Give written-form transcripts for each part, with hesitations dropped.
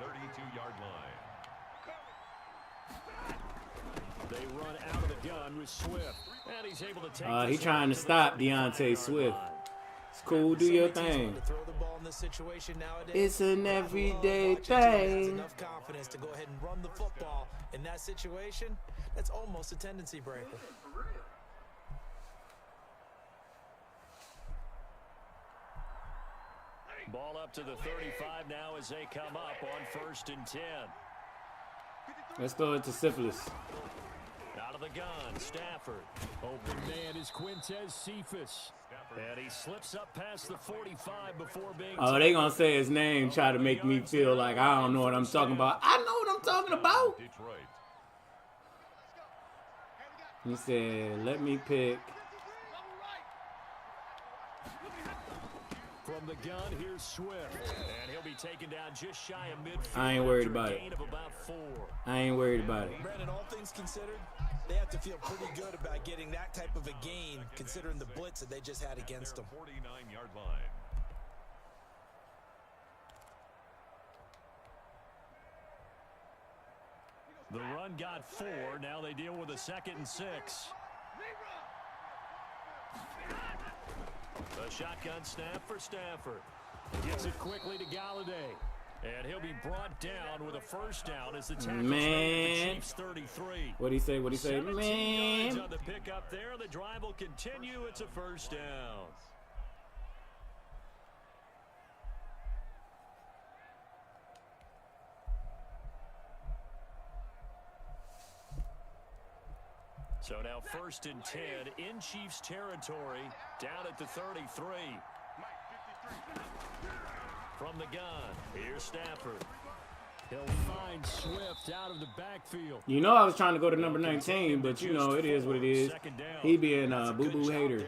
32-yard line. They run out of the gun with Swift. And he's able to take He's trying to stop Deontay Swift. It's cool, do your thing. It's an everyday thing. Enough confidence to go ahead and run the football in that situation. That's almost a tendency breaker. Ball up to the 35 now as they come up on 1st and 10. Let's throw it to Syphilis. Out of the gun, Stafford. Open man is Quintez Cephas. And he slips up past the 45 before being... Oh, they gonna say his name, try to make me feel like I don't know what I'm talking about. I know what I'm talking about. He said, let me pick... From the gun, here's Swift. And he'll be taken down just shy of midfield. I ain't worried about it. I ain't worried about it. Brandon, all things considered, they have to feel pretty good about getting that type of a gain, considering the blitz that they just had against them. 49-yard line. The run got 4. Now they deal with a 2nd and 6. A shotgun snap for Stafford. Gets it quickly to Galladay. And he'll be brought down with a 1st down as the tackle the Chiefs 33. What'd he say? What'd he say? Man. On the pick up there. The drive will continue. It's a 1st down. So now 1st and 10 in Chiefs territory, down at the 33. From the gun, here's Stafford. He'll find Swift out of the backfield. You know I was trying to go to number 19, but you know it is what it is. He being a boo-boo hater.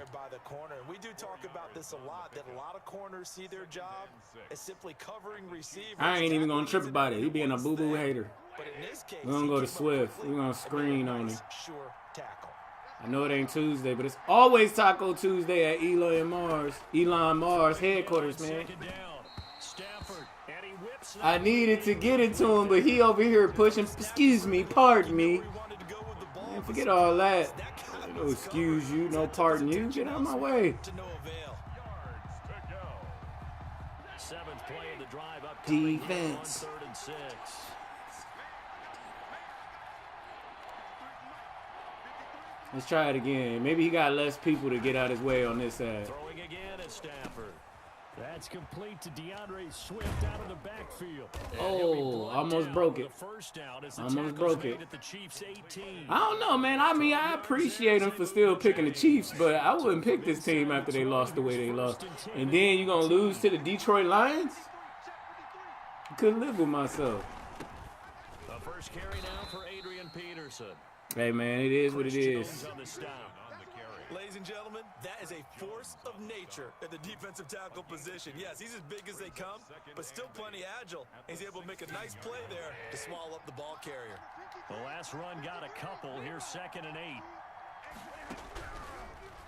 We do talk about this a lot, that a lot of corners see their job as simply covering receivers. I ain't even going to trip about it. He being a boo-boo hater. But in this case, we're going to go to Swift. We're going to screen on him. Sure tackle. I know it ain't Tuesday, but it's always Taco Tuesday at Elon Mars headquarters, man. I needed to get it to him, but he over here pushing. Excuse me, pardon me. Man, forget all that. No excuse you, no pardon you. Get out of my way. Defense. Let's try it again. Maybe he got less people to get out his way on this side. Throwing again at Stafford. That's complete to DeAndre Swift out of the backfield. Oh, almost broke it. Almost broke it. I don't know, man. I mean, I appreciate him for still picking the Chiefs, but I wouldn't pick this team after they lost the way they lost. And then you're going to lose to the Detroit Lions? I couldn't live with myself. The first carry now for Adrian Peterson. Hey, man, it is what it is. Ladies and gentlemen, that is a force of nature at the defensive tackle position. Yes, he's as big as they come, but still plenty agile. He's able to make a nice play there to swallow up the ball carrier. The last run got a couple. Here's 2nd and 8.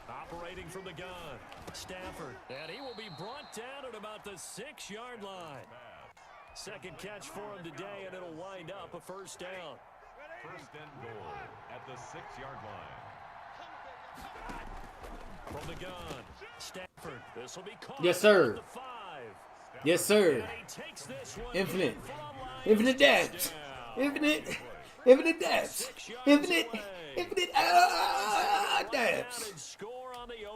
Operating from the gun, Stafford. And he will be brought down at about the 6-yard line. Second catch for him today, and it'll wind up a 1st down. 1st and goal at the 6-yard line. From the gun, Stafford. This will be caught. Yes, sir. The 5. Yes, sir. Infinite. Infinite depths. Infinite depths. Infinite depths.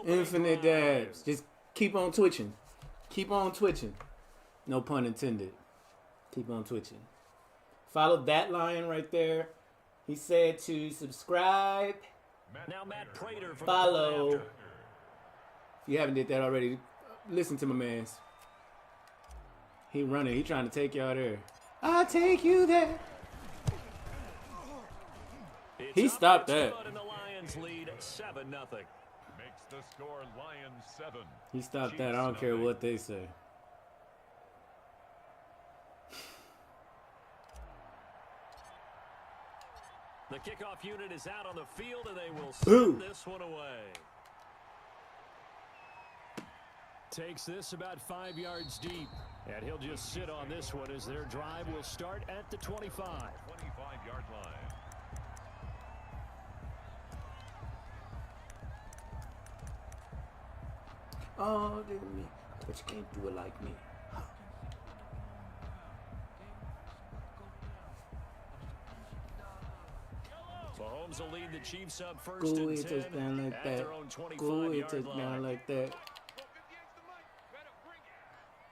Infinite depths. Just keep on twitching. Keep on twitching. No pun intended. Keep on twitching. Follow that lion right there. He said to subscribe. Now Matt Prater from follow. If you haven't did that already, listen to my man's. He running. He trying to take y'all there. I'll take you there. He stopped that. And the Lions lead 7-0. Makes the score Lions 7. He stopped that. I don't care what they say. The kickoff unit is out on the field, and they will send this one away. Takes this about 5 yards deep. And he'll just sit on this one as their drive will start at the 25. 25-yard line. Oh, look at me. But you can't do it like me. Mahomes will lead the Chiefs up first Go and ahead, 10 touchdown like at that. their own Go ahead, 25-yard touchdown line. like that.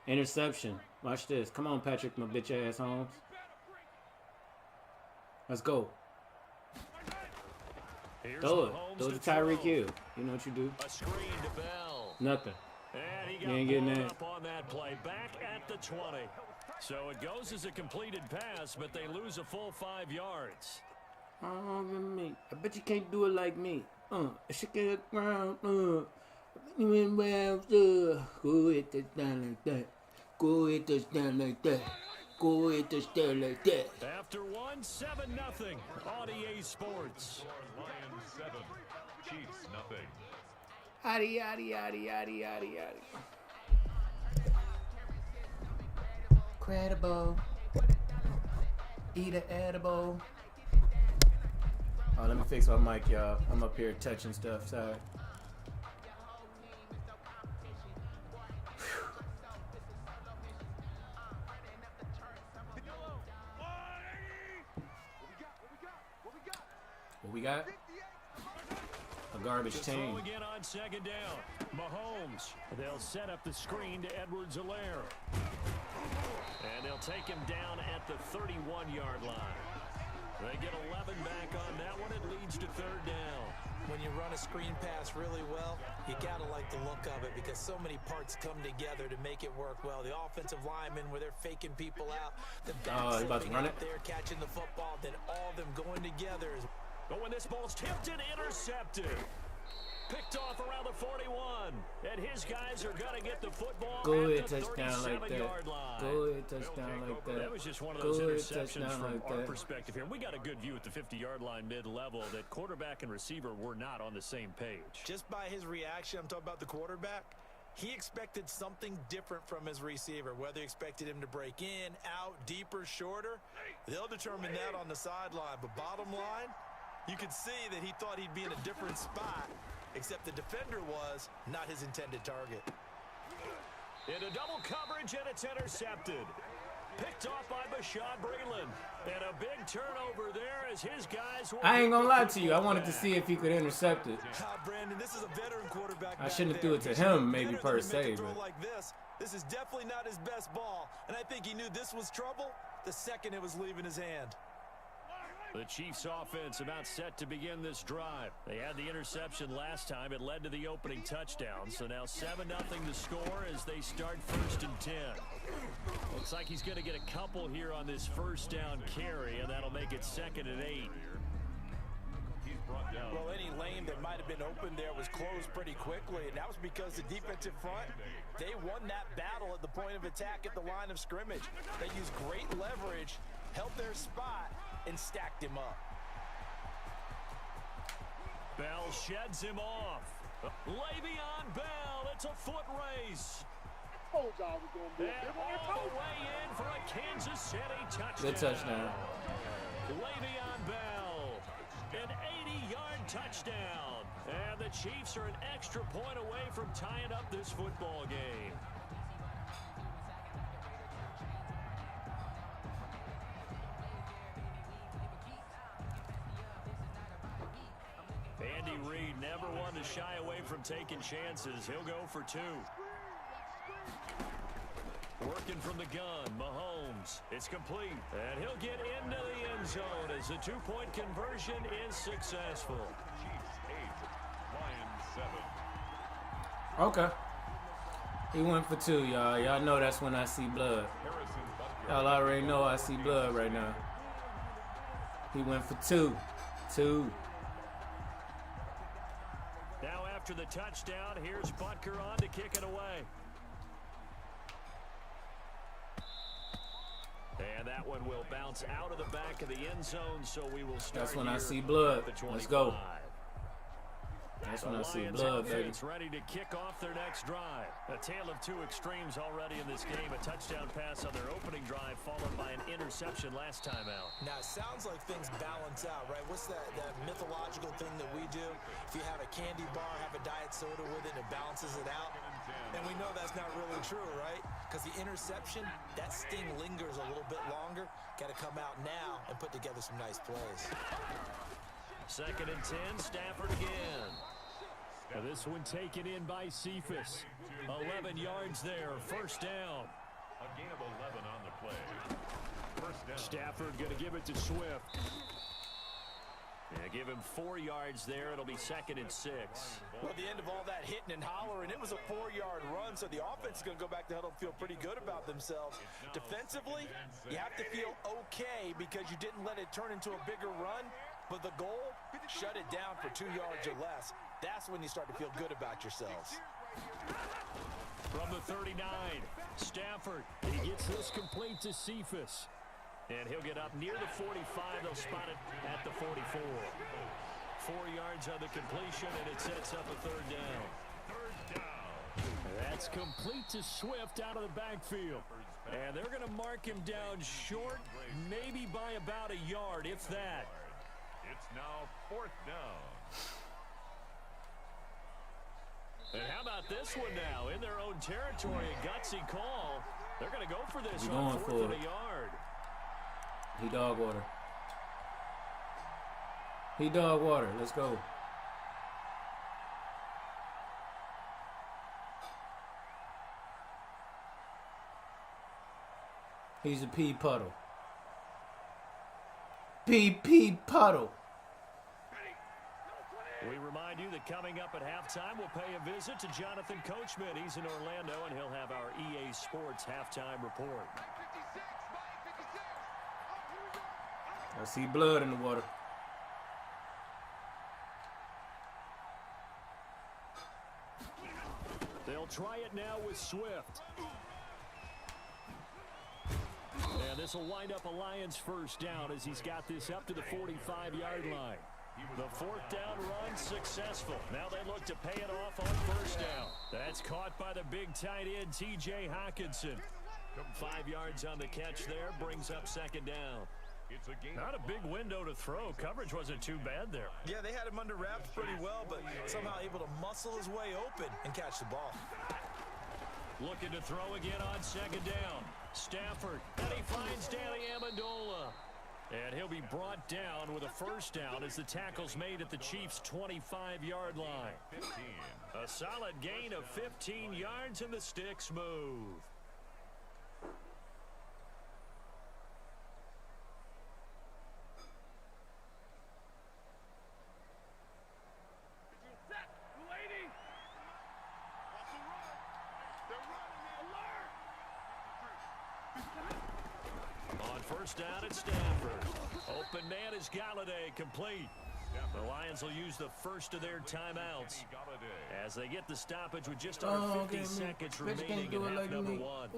Interception. Watch this. Come on, Patrick, my bitch ass Holmes. Let's go. Here's Throw it. Mahomes Throw it to to Tyreek throw. Hill. You know what you do? A screen to Bell. Nothing. And he You got ain't getting blown that. up on that play. Back at the 20. So it goes as a completed pass, but they lose a full 5 yards. Oh, me. I bet you can't do it like me. Shake it ground. You in rounds. Go ahead, touchdown like that. Go ahead, touchdown like that. Go ahead, touchdown like that. After 1, 7-0 on EA Sports. Lions 7, Chiefs nothing. Yaddy, yaddy, yaddy, yaddy, yaddy, yaddy. Credible. Eat an edible. Oh, let me fix my mic, y'all. I'm up here touching stuff. Sorry. What we got? A garbage To throw team. again on 2nd down. Mahomes. They'll set up the screen to Edwards-Helaire. And they'll take him down at the 31-yard line. They get 11 back on that one. It leads to 3rd down. When you run a screen pass really well, you gotta like the look of it because so many parts come together to make it work well. The offensive linemen where they're faking people out, the back he's about to run it. out there catching the football, then all of them going together. But when this ball's tipped and intercepted. Picked off around the 41. And his guys are going to get the football Go at ahead, the touchdown like that. 37-yard line. Go ahead, touchdown like that. That was just one of those Go ahead, interceptions touchdown from like our that. perspective here. We got a good view at the 50-yard line mid-level that quarterback and receiver were not on the same page. Just by his reaction, I'm talking about the quarterback, he expected something different from his receiver. Whether he expected him to break in, out, deeper, shorter, they'll determine that on the sideline. But bottom line, you could see that he thought he'd be in a different spot, except the defender was not his intended target. Into double coverage, and it's intercepted. Picked off by Bashaud Breeland. And a big turnover there as his guys will... I ain't gonna lie to you. I wanted to see if he could intercept it. Brandon, this is a veteran quarterback. I shouldn't have threw it to him, maybe per se. But Like this is definitely not his best ball, and I think he knew this was trouble the second it was leaving his hand. The Chiefs offense about set to begin this drive. They had the interception last time. It led to the opening touchdown. So now 7-0 to score as they start 1st and 10. Looks like he's going to get a couple here on this 1st down carry, and that'll make it 2nd and 8. He's brought down. Well, any lane that might have been open there was closed pretty quickly, and that was because the defensive front, they won that battle at the point of attack at the line of scrimmage. They used great leverage, held their spot, and stacked him up. Bell sheds him off. Le'Veon Bell, it's a foot race. And all the way in for a Kansas City touchdown. good touchdown. Le'Veon Bell, an 80-yard touchdown. And the Chiefs are an extra point away from tying up this football game. Andy Reid never one to shy away from taking chances. He'll go for 2. Working from the gun, Mahomes. It's complete. And he'll get into the end zone as the 2-point conversion is successful. Chiefs 8, Lions 7. Okay. He went for 2, y'all. Y'all know that's when I see blood. Harrison Butker. Y'all already know I see blood right now. He went for 2. 2. Now after the touchdown, here's Butker on to kick it away. And that one will bounce out of the back of the end zone, so we will start. That's when I here see blood. at the Let's go. 25. That's when I see blood, baby. Ready to kick off their next drive. A tale of two extremes already in this game. A touchdown pass on their opening drive, followed by an interception last time out. Now, it sounds like things balance out, right? What's that mythological thing that we do? If you have a candy bar, have a diet soda with it, it balances it out. And we know that's not really true, right? Because the interception, that sting lingers a little bit longer. Got to come out now and put together some nice plays. 2nd and 10, Stafford again. This one taken in by Cephas. 11 yards there, 1st down. A gain of 11 on the play. 1st down. Stafford going to give it to Swift. Yeah, give him 4 yards there. It'll be 2nd and 6. Well, at the end of all that hitting and hollering, it was a 4-yard run, so the offense is going to go back to huddle and feel pretty good about themselves. Defensively, you have to feel okay because you didn't let it turn into a bigger run, but the goal, shut it down for 2 yards or less. That's when you start to feel good about yourselves. From the 39, Stafford, he gets this complete to Cephas. And he'll get up near the 45. They'll spot it at the 44. 4 yards on the completion, and it sets up a 3rd down. 3rd down. That's complete to Swift out of the backfield. And they're going to mark him down short, maybe by about a yard, if that. It's now 4th down. And how about this one now? In their own territory, a gutsy call. They're going to go for this We're on going 4th for and a yard. He dog water. He dog water. Let's go. He's a pea puddle. Pea puddle. We remind you that coming up at halftime, we'll pay a visit to Jonathan Coachman. He's in Orlando, and he'll have our EA Sports halftime report. I see blood in the water. They'll try it now with Swift. And this will wind up a Lions 1st down as he's got this up to the 45-yard line. The 4th down run successful. Now they look to pay it off on 1st down. That's caught by the big tight end, T.J. Hockenson. 5 yards on the catch there, brings up 2nd down. Not a big window to throw. Coverage wasn't too bad there. Yeah, they had him under wraps pretty well, but somehow able to muscle his way open and catch the ball. Looking to throw again on 2nd down. Stafford, and he finds Danny Amendola. And he'll be brought down with a 1st down as the tackle's made at the Chiefs' 25-yard line. 15. A solid gain of 15 yards, and the sticks move. On 1st down at Stafford. Open man is Galladay, complete. The Lions will use the first of their timeouts as they get the stoppage with just under 50 seconds remaining in half number 1.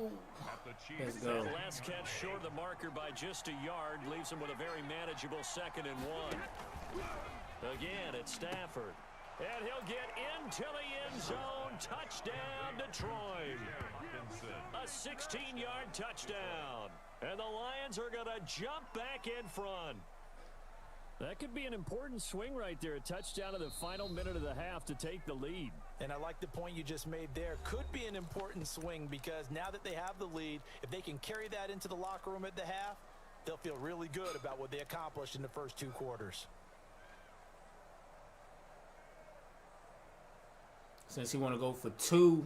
Let's go. That last catch short of the marker by just a yard leaves them with a very manageable 2nd and 1. Again, it's Stafford. And he'll get into the end zone. Touchdown, Detroit. A 16-yard touchdown. And the Lions are going to jump back in front. That could be an important swing right there. A touchdown in the final minute of the half to take the lead. And I like the point you just made there. Could be an important swing because now that they have the lead, if they can carry that into the locker room at the half, they'll feel really good about what they accomplished in the first 2 quarters. Since he want to go for 2,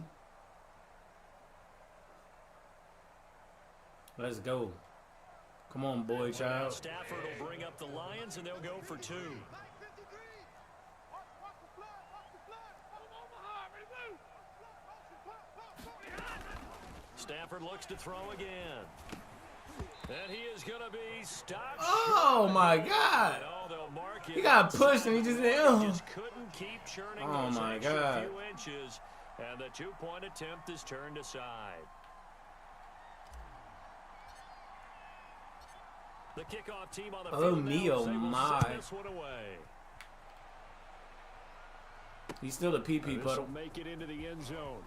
let's go. Come on, boy child. Stafford will bring up the Lions, and they'll go for 2. Stafford looks to throw again. And he is going to be stopped. Oh, my God. He got pushed, and he just couldn't keep churning those my extra God. Few inches, and the 2-point attempt is turned aside. The kickoff team on the field me, oh my. This one away. He's still a PP puddle. Make it into the end zone.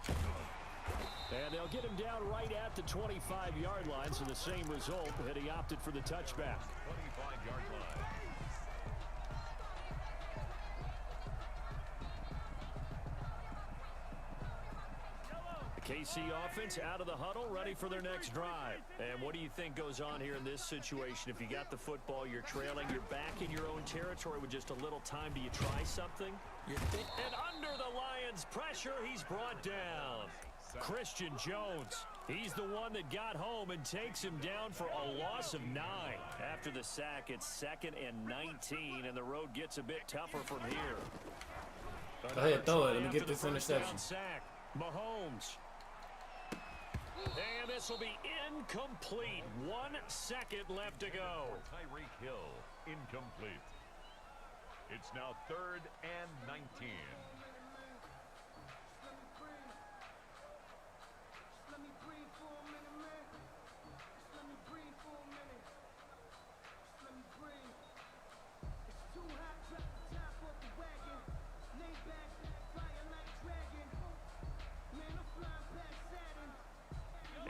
And they'll get him down right at the 25-yard line, so the same result, but he opted for the touchback. 25-yard line. The KC offense out of the huddle, ready for their next drive. And what do you think goes on here in this situation? If you got the football, you're trailing, you're back in your own territory with just a little time. Do you try something? And under the Lions' pressure, he's brought down. Christian Jones, he's the one that got home and takes him down for a loss of 9. After the sack, it's 2nd and 19, and the road gets a bit tougher from here. Go ahead, throw it. Let me get this interception. Mahomes. And this will be incomplete. 1 second left to go. Tyreek Hill, incomplete. It's now 3rd and 19.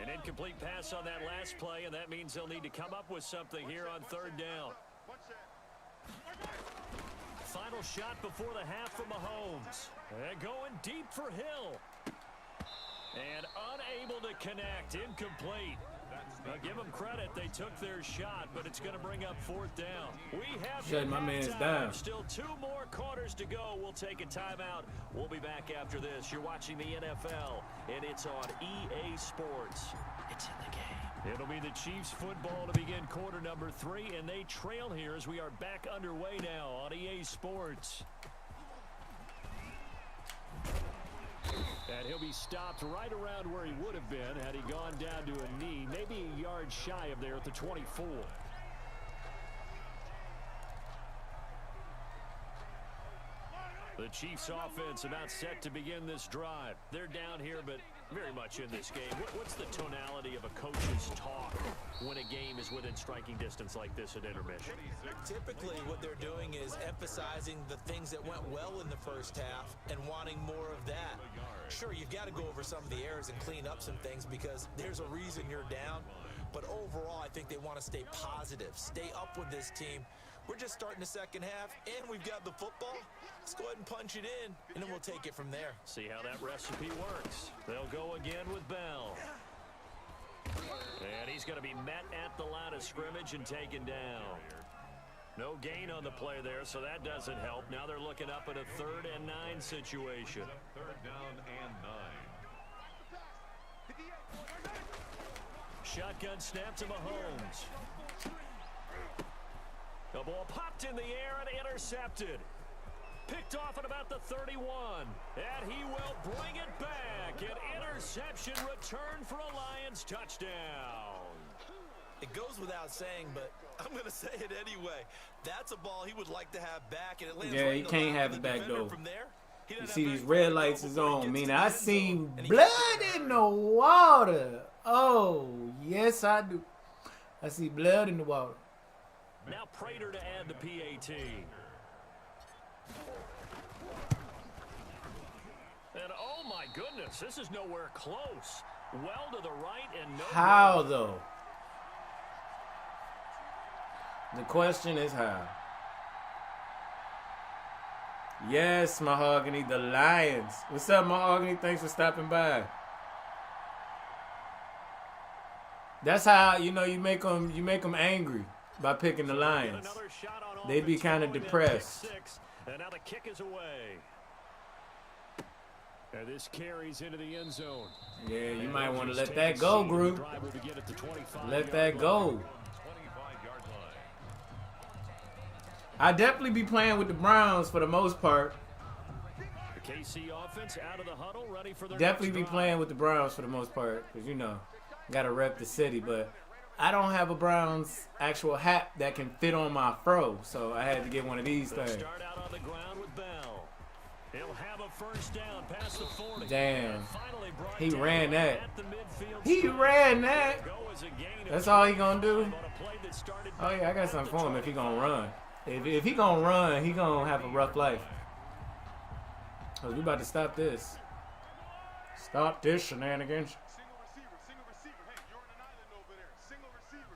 An incomplete pass on that last play, and that means they'll need to come up with something here on 3rd down. Final shot before the half from Mahomes. And going deep for Hill. And unable to connect. Incomplete. Now give them credit. They took their shot, but it's going to bring up 4th down. We have shut my man's down. Still 2 more quarters to go. We'll take a timeout. We'll be back after this. You're watching the NFL, and it's on EA Sports. It's in the game. It'll be the Chiefs football to begin quarter number 3, and they trail here as we are back underway now on EA Sports. And he'll be stopped right around where he would have been had he gone down to a knee, maybe a yard shy of there at the 24. The Chiefs offense about set to begin this drive. They're down here, but very much in this game. What's the tonality of a coach's talk when a game is within striking distance like this at intermission? Typically, what they're doing is emphasizing the things that went well in the first half and wanting more of that. Sure, you've got to go over some of the errors and clean up some things because there's a reason you're down. But overall, I think they want to stay positive, stay up with this team. We're just starting the second half, and we've got the football. Let's go ahead and punch it in, and then we'll take it from there. See how that recipe works. They'll go again with Bell. And he's going to be met at the line of scrimmage and taken down. No gain on the play there, so that doesn't help. Now they're looking up at a 3rd and 9 situation. 3rd down and 9. Shotgun snap to Mahomes. The ball popped in the air and intercepted. Picked off at about the 31. And he will bring it back. An interception return for a Lions touchdown. It goes without saying, but I'm going to say it anyway. That's a ball he would like to have back, and it lands right he in can't the have it back, though. From there, you see these red lights is on. Meaning I seen blood in the water. Oh, yes, I do. I see blood in the water. Now Prater to add the PAT. And oh my goodness, this is nowhere close. Well to the right and no. How though? The question is how. Yes, Mahogany, the Lions. What's up, Mahogany? Thanks for stopping by. That's how you make them angry by picking the Lions. They be kind of depressed. And now the kick is away. And this carries into the end zone. Yeah, you might want to let that go, Group. Let that go. I definitely be playing with the Browns for the most part. The KC offense out of the huddle, ready for their definitely be playing with the Browns for the most part, because gotta rep the city. But I don't have a Browns actual hat that can fit on my fro, so I had to get one of these things. Start out on the ground with Bell. He'll have a first down past the 40. Damn, he ran that. He ran that. That's all he gonna do. Oh yeah, I got something for him if he gonna run. If he gonna run, he gonna have a rough life. Cause we about to stop this. Stop this shenanigans. Single receiver, single receiver. Hey, you're on an island over there. Single receiver.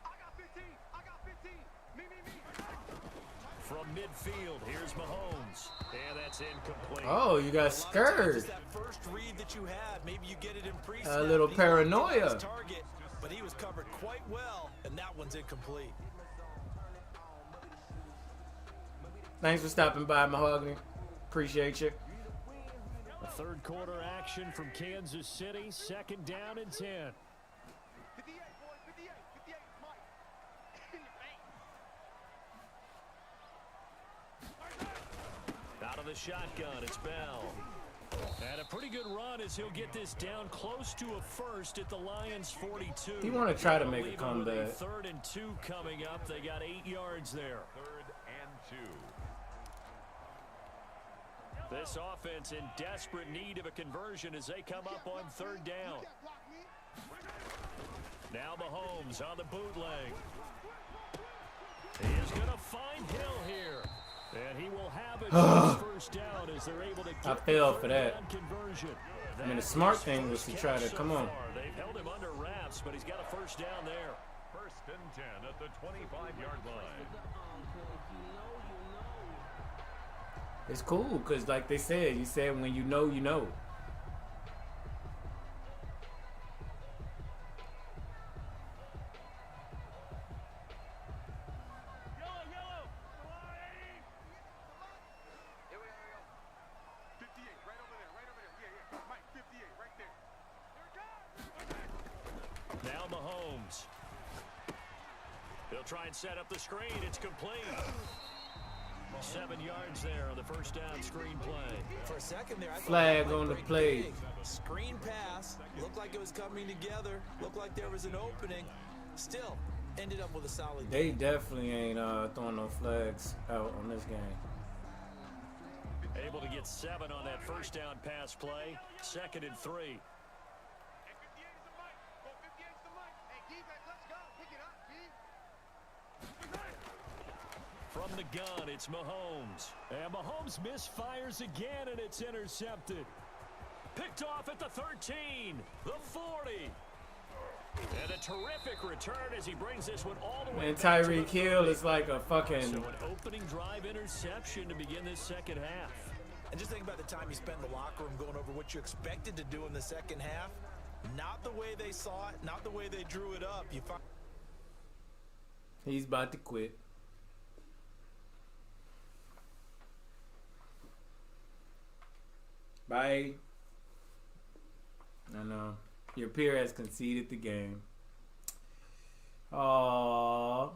I got 15. I got 15. Me. From midfield, here's Mahomes. And that's incomplete. Oh, you got scared. That first read that you had, maybe you get it in A pre-snap. little paranoia. Target, but he was covered quite well, and that one's incomplete. Thanks for stopping by, Mahogany. Appreciate you. A third quarter action from Kansas City. Second down and 10. 58, boys. 58. 58. Mike. In your face. Out of the shotgun, it's Bell. And a pretty good run as he'll get this down close to a first at the Lions' 42. He want to try to make a comeback. Third and 2 coming up. They got 8 yards there. 3rd and 2. This offense in desperate need of a conversion as they come up on 3rd down. Now Mahomes on the bootleg. He is going to find Hill here. And he will have a first down as they're able to get I fell for that. conversion. I mean, the smart thing was to try to, come on. They've held him under wraps, but he's got a first down there. 1st and 10 at the 25-yard line. It's cool, because like they said, you said when you know, you know. Now Mahomes. He'll try and set up the screen. It's complete. 7 yards there on the first down screen play. For a second there, I thought Flag that might on the break play. big. Screen pass. Looked like it was coming together. Looked like there was an opening. Still, ended up with a solid They game. definitely ain't throwing no flags out on this game. Able to get 7 on that first down pass play. 2nd and 3. From the gun, it's Mahomes. And Mahomes misfires again, and it's intercepted. Picked off at the 13, the 40. And a terrific return as he brings this one all the way And back to the Tyreek Hill 30. is like a fucking... So an opening drive interception to begin this second half. And just think about the time you spent in the locker room going over what you expected to do in the second half. Not the way they saw it, not the way they drew it up. You find He's about to quit. Bye. I know. Your peer has conceded the game. Aww.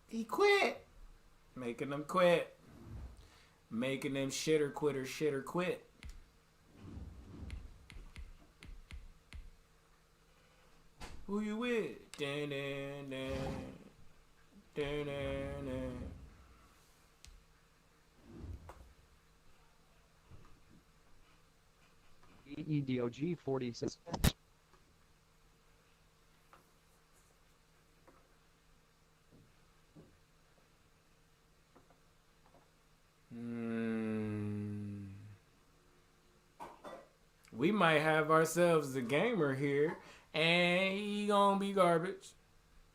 He quit. Making them quit. Making them shitter quit. Who you with? Dun, dun, dun. Dun, dun, dun. EEDOG 46. We might have ourselves a gamer here, and he gonna be garbage.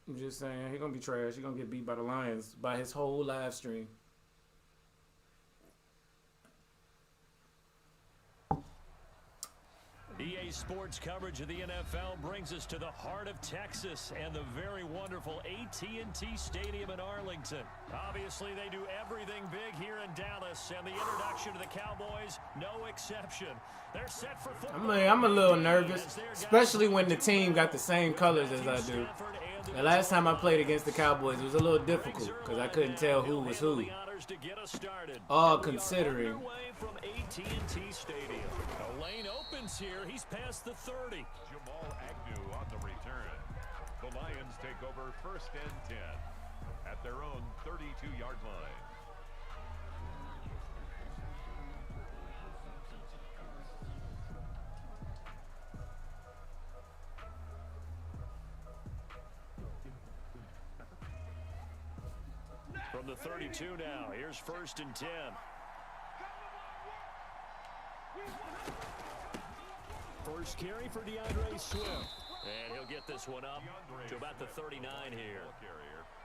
I'm just saying, he gonna be trash. He gonna get beat by the Lions by his whole live stream. EA Sports coverage of the NFL brings us to the heart of Texas and the very wonderful AT&T Stadium in Arlington. Obviously, they do everything big here in Dallas, and the introduction to the Cowboys, no exception. They're set for football. I'm a little nervous, especially when the team got the same colors as I do. The last time I played against the Cowboys, it was a little difficult because I couldn't tell who was who. All considering. From AT&T Stadium. The lane opens here. He's past the 30. Jamal Agnew on the return. The Lions take over 1st and 10 at their own 32-yard line. From From the 32 now, here's 1st and 10. First carry for DeAndre Swift. And he'll get this one up to about the 39 here.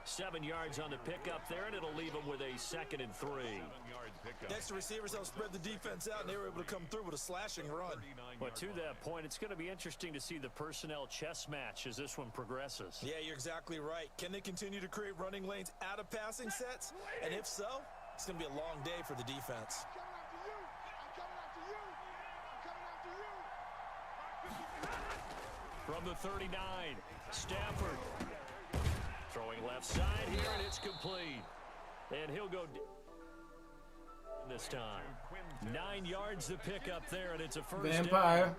7 yards on the pickup there, and it'll leave him with a 2nd and 3. Next to receivers, they'll spread the defense out, and they were able to come through with a slashing run. But to that point, it's going to be interesting to see the personnel chess match as this one progresses. Yeah, you're exactly right. Can they continue to create running lanes out of passing sets? And if so, it's going to be a long day for the defense. From the 39, Stafford throwing left side here, and it's complete. And he'll go this time. 9 yards to pick up there, and it's a first Vampire. down.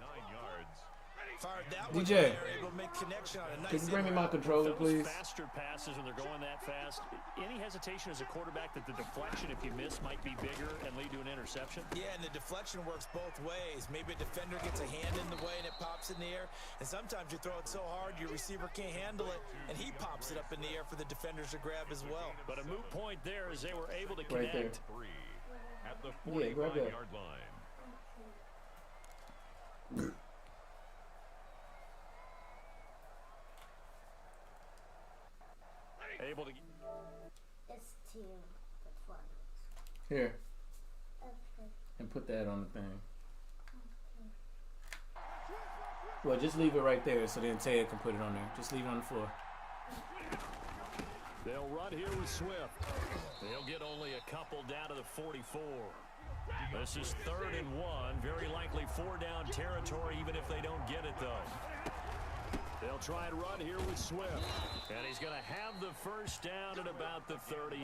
Fired that DJ, able to make connection on a nice can you bring me my controller, please? Faster passes when they're going that fast. Any hesitation as a quarterback that the deflection, if you miss, might be bigger and lead to an interception? Yeah, and the deflection works both ways. Maybe a defender gets a hand in the way and it pops in the air. And sometimes you throw it so hard your receiver can't handle it, and he pops it up in the air for the defenders to grab as well. But a moot point there as they were able to Right connect. there. At the Yeah, grab that. 45-yard line. Able to. It's team performance. Here, Okay. and put that on the thing. Well, just leave it right there so then Taya can put it on there. Just leave it on the floor. They'll run here with Swift. They'll get only a couple down to the 44. This is 3rd and 1. Very likely 4-down territory, even if they don't get it, though. They'll try and run here with Swift. And he's going to have the first down at about the 38.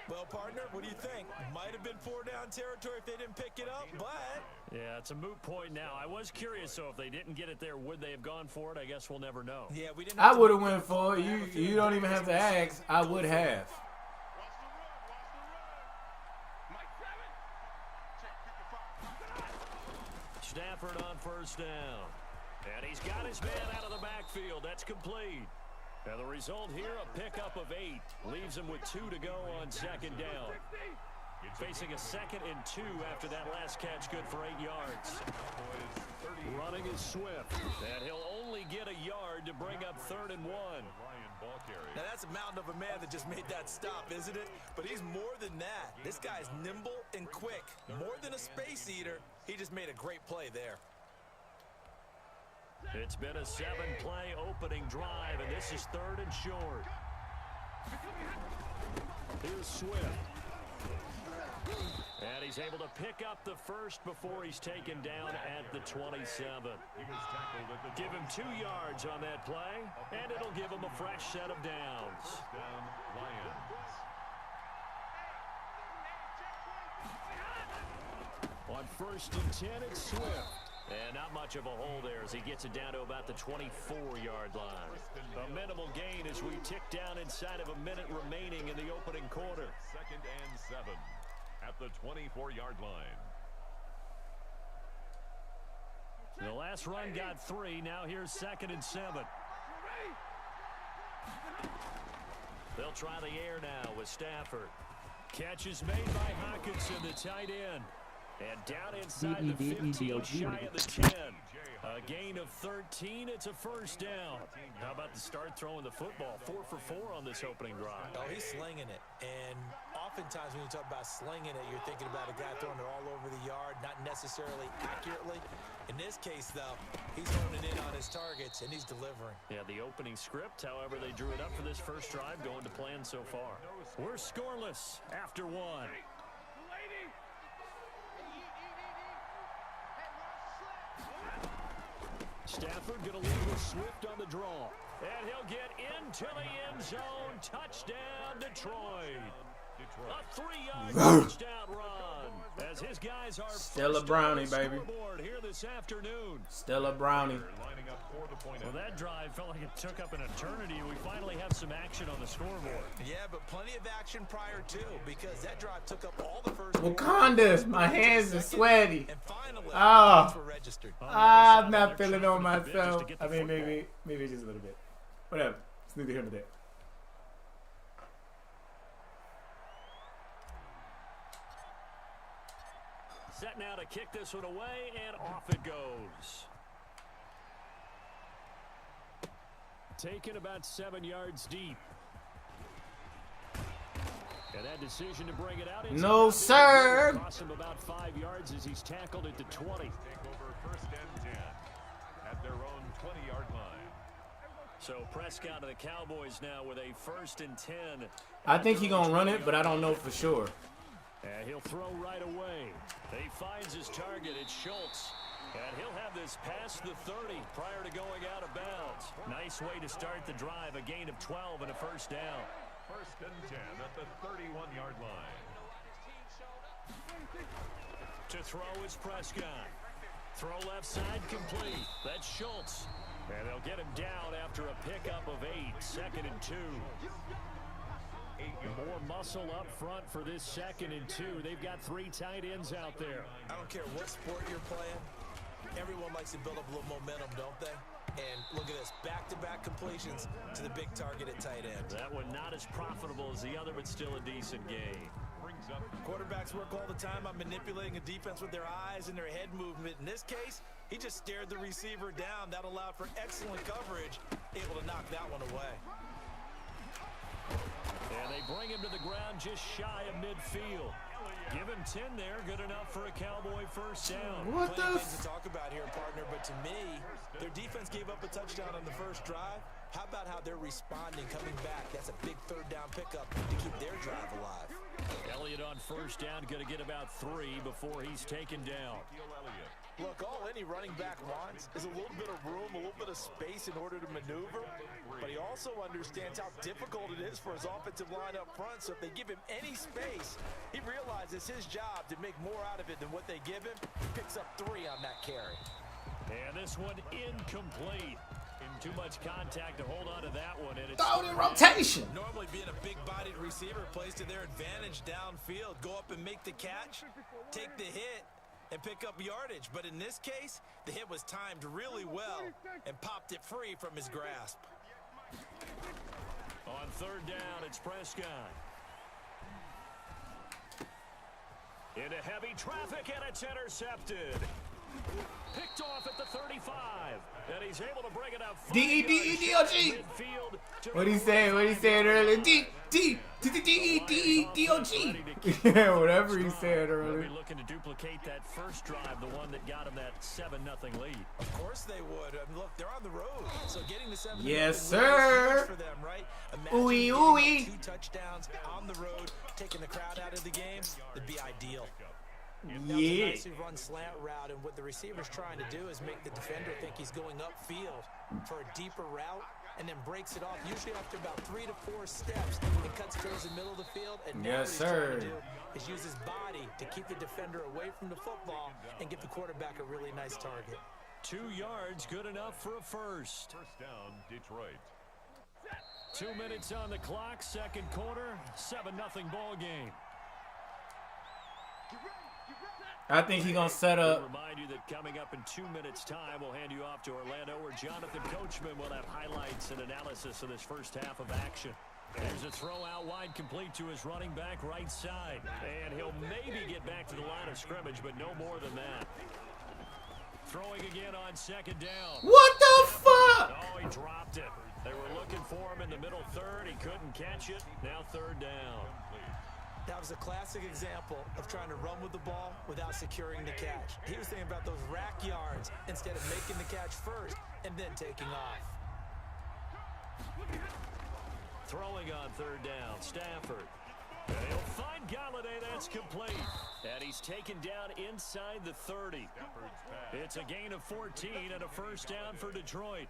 Well, partner, what do you think? Might have been 4-down territory if they didn't pick it up, but... Yeah, it's a moot point now. I was curious, so if they didn't get it there, would they have gone for it? I guess we'll never know. Yeah, we didn't. I would have went for it. You don't even have to ask. I would have. Stafford on first down. And he's got his man out of the backfield. That's complete. And the result here, a pickup of 8. Leaves him with 2 to go on 2nd down. Facing a 2nd and 2 after that last catch, good for 8 yards. Running is Swift. And he'll only get a yard to bring up 3rd and 1. Now, that's a mountain of a man that just made that stop, isn't it? But he's more than that. This guy's nimble and quick. More than a space eater. He just made a great play there. It's been a 7-play opening drive, and this is 3rd and short. Here's Swift. And he's able to pick up the first before he's taken down at the 27. Give him 2 yards on that play, and it'll give him a fresh set of downs. On 1st and 10, it's Swift. And not much of a hole there as he gets it down to about the 24-yard line. A minimal gain as we tick down inside of a minute remaining in the opening quarter. 2nd and 7 at the 24-yard line. The last run got 3. Now here's 2nd and 7. They'll try the air now with Stafford. Catch is made by Hawkinson, the tight end. And down inside the 15, shy of the 10. A gain of 13. It's a first down. How about the start throwing the football? 4 for 4 on this opening drive. Oh, he's slinging it. And oftentimes when you talk about slinging it, you're thinking about a guy throwing it all over the yard, not necessarily accurately. In this case, though, he's honing in on his targets, and he's delivering. Yeah, the opening script, however, they drew it up for this first drive, going to plan so far. We're scoreless after 1. Stafford going to lead with Swift on the draw. And he'll get into the end zone. Touchdown, Detroit. A 3-yard touchdown run. As his guys are Stella Brownie, baby. Here this afternoon. Stella Brownie. Well, that drive felt like it took up an eternity. We finally have some action on the scoreboard. Yeah, but plenty of action prior to, because that drive took up all the first. Wakanda, my hands are sweaty. And finally, Oh. were registered. I'm not feeling on myself. I mean, maybe just a little bit. Whatever. It's neither here nor there. Set now to kick this one away, and off it goes. Taken about 7 yards deep. And that decision to bring it out. No, sir. Cost him about 5 yards as he's tackled it to 20. Take over first and 10 at their own 20-yard line. So Prescott of the Cowboys now with a 1st and 10. I think he's going to run it, but I don't know for sure. And he'll throw right away. He finds his target. It's Schultz. And he'll have this past the 30 prior to going out of bounds. Nice way to start the drive. A gain of 12 and a first down. First and 10 at the 31-yard line. To throw is Prescott. Throw left side complete. That's Schultz. And they'll get him down after a pickup of 8. 2nd and 2. More muscle up front for this 2nd and 2. They've got 3 tight ends out there. I don't care what sport you're playing. Everyone likes to build up a little momentum, don't they? And look at this, back-to-back completions to the big target at tight end. That one not as profitable as the other, but still a decent game. Quarterbacks work all the time on manipulating a defense with their eyes and their head movement. In this case, he just stared the receiver down. That allowed for excellent coverage, able to knock that one away. And they bring him to the ground just shy of midfield. Give him 10 there, good enough for a Cowboy first down. What the Plenty of things to talk about here, partner, but to me, their defense gave up a touchdown on the first drive. How about how they're responding, coming back? That's a big 3rd down pickup to keep their drive alive. Elliott on first down, going to get about 3 before he's taken down. Look, all any running back wants is a little bit of room, a little bit of space in order to maneuver, but he also understands how difficult it is for his offensive line up front, so if they give him any space, he realizes his job to make more out of it than what they give him. He picks up 3 on that carry. And this one incomplete. Too much contact to hold on to that one. And it's throw in rotation. Normally being a big-bodied receiver plays to their advantage downfield. Go up and make the catch, take the hit, and pick up yardage. But in this case, the hit was timed really well and popped it free from his grasp. On 3rd down, it's Prescott. Into heavy traffic, and it's intercepted. Picked off at the 35, and he's able to bring it up. D-E-D-E-D-O-G. What he saying? What he saying earlier? D-E-D-E-D-O-G. Yeah, whatever he said earlier. They'll be looking to duplicate that first drive, the one that got him that 7-0 lead. Of course they would. I mean, look, they're on the road, so getting the 7-0 yes, sir. for them, right? Ooey, ooey. 2 touchdowns on the road, taking the crowd out of the game, would be ideal. Now it's a nicely run slant route, and what the receiver's trying to do is make the defender think he's going upfield for a deeper route, and then breaks it off, usually after about 3 to 4 steps, and cuts towards the middle of the field. And now yes, what he's sir. trying to do is use his body to keep the defender away from the football and give the quarterback a really nice target. 2 yards, good enough for a first. First down, Detroit. 2 minutes on the clock, 2nd quarter, 7-0 ball game. I think he's going to set up. Remind you that coming up in 2 minutes' time, we'll hand you off to Orlando, where Jonathan Coachman will have highlights and analysis of this first half of action. There's a throw out wide complete to his running back right side. And he'll maybe get back to the line of scrimmage, but no more than that. Throwing again on 2nd down. What the fuck? Oh, he dropped it. They were looking for him in the middle 3rd. He couldn't catch it. Now 3rd down. That was a classic example of trying to run with the ball without securing the catch. He was thinking about those rack yards instead of making the catch first and then taking off. Throwing on 3rd down, Stafford. And he'll find Galladay, that's complete. And he's taken down inside the 30. It's a gain of 14 and a first down for Detroit.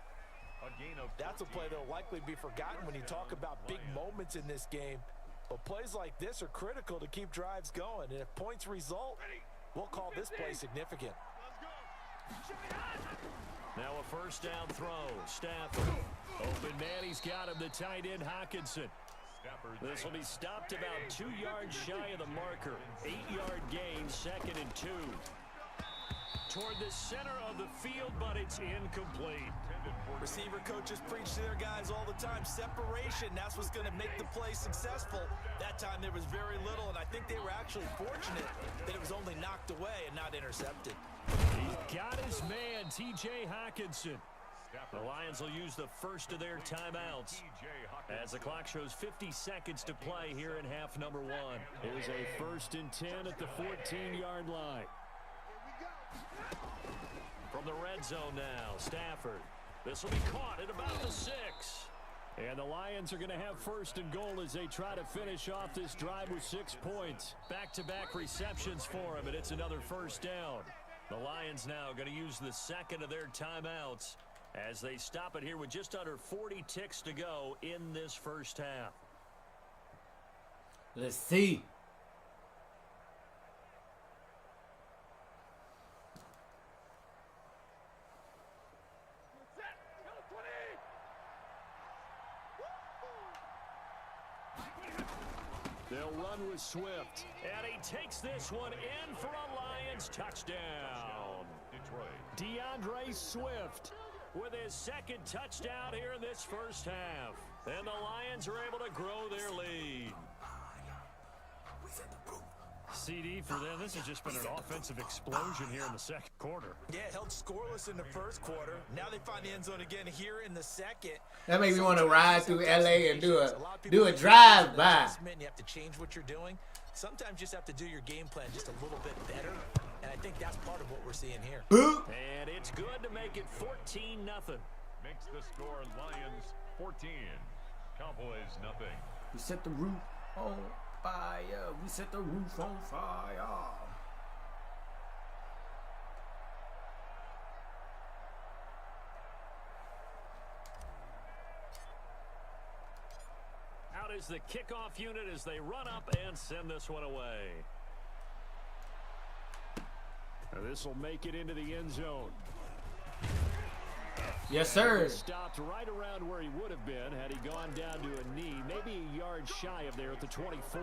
That's a play that'll likely be forgotten when you talk about big moments in this game. But plays like this are critical to keep drives going. And if points result, we'll call this play significant. Now a first down throw. Stafford. Open man, he's got him, the tight end Hockenson. This will be stopped about 2 yards shy of the marker. 8-yard gain, 2nd and 2. Toward the center of the field, but it's incomplete. Receiver coaches preach to their guys all the time. Separation, that's what's going to make the play successful. That time there was very little, and I think they were actually fortunate that it was only knocked away and not intercepted. He's got his man, T.J. Hawkinson. The Lions will use the first of their timeouts as the clock shows 50 seconds to play here in half number 1. Here's a 1st and 10 at the 14-yard line. From the red zone now, Stafford. This will be caught at about the 6. And the Lions are going to have 1st and goal as they try to finish off this drive with 6 points. Back-to-back receptions for him, and it's another 1st down. The Lions now going to use the 2nd of their timeouts as they stop it here with just under 40 ticks to go in this 1st half. Let's see. They'll run with Swift, and he takes this one in for a Lions touchdown. Detroit. DeAndre Swift with his 2nd touchdown here in this 1st half. And the Lions are able to grow their lead. CD for them, this has just been an offensive explosion here in the 2nd quarter. Yeah, held scoreless in the 1st quarter. Now they find the end zone again here in the 2nd. That makes me want to ride through LA and do a drive-by. You have to change what you're doing. Sometimes you just have to do your game plan just a little bit better. And I think that's part of what we're seeing here. And it's good to make it 14-0. Makes the score Lions 14. Cowboys nothing. We set the roof on fire. We set the roof on fire. Out is the kickoff unit as they run up and send this one away. This will make it into the end zone. Yes, sir. Stopped right around where he would have been had he gone down to a knee, maybe a yard shy of there at the 24.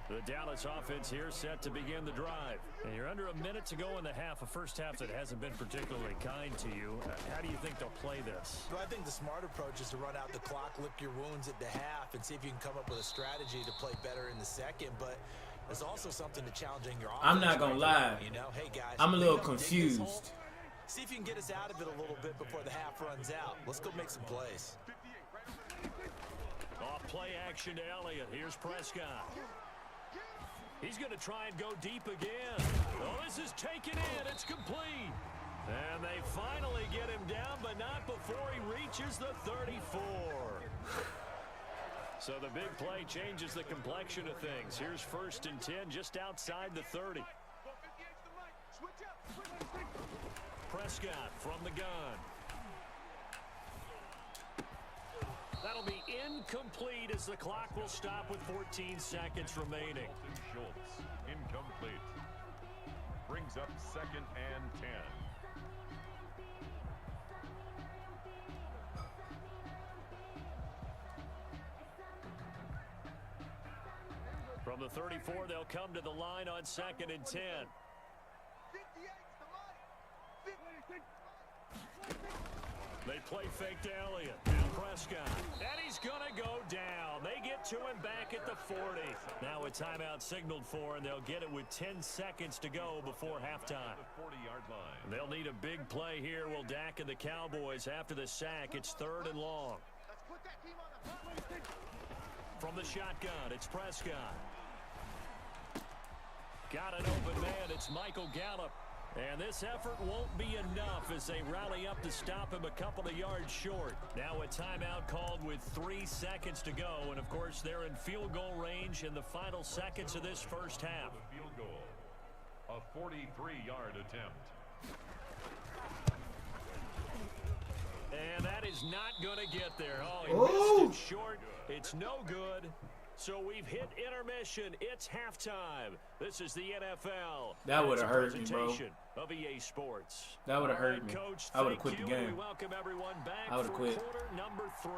The Dallas offense here set to begin the drive. And you're under a minute to go in the half, a 1st half that hasn't been particularly kind to you. How do you think they'll play this? Well, I think the smart approach is to run out the clock, lick your wounds at the half, and see if you can come up with a strategy to play better in the 2nd. But there's also something to challenging your offense. I'm not going to lie. You know, hey guys, I'm a little confused. See if you can get us out of it a little bit before the half runs out. Let's go make some plays. Off play action to Elliott. Here's Prescott. He's going to try and go deep again. Oh, this is taken in. It's complete. And they finally get him down, but not before he reaches the 34. So the big play changes the complexion of things. Here's 1st and 10 just outside the 30. Prescott from the gun. That'll be incomplete as the clock will stop with 14 seconds remaining. Schultz, incomplete. Brings up 2nd and 10. From the 34, they'll come to the line on 2nd and 10. They play fake to Elliott. Now Prescott. And he's going to go down. They get to him back at the 40. Now a timeout signaled for, and they'll get it with 10 seconds to go before halftime. They'll need a big play here. Will Dak and the Cowboys after the sack. It's 3rd and long. From the shotgun, it's Prescott. Got an open man. It's Michael Gallup. And this effort won't be enough as they rally up to stop him a couple of yards short. Now a timeout called with 3 seconds to go. And, of course, they're in field goal range in the final seconds of this 1st half. Field goal. A 43-yard attempt. And that is not going to get there. Oh, he missed it short. It's no good. So we've hit intermission. It's halftime. This is the NFL. That would have hurt me, bro. Of EA Sports. That would have hurt me. Coach, I would have quit the game. We welcome everyone back I would have quit. Quarter number 3.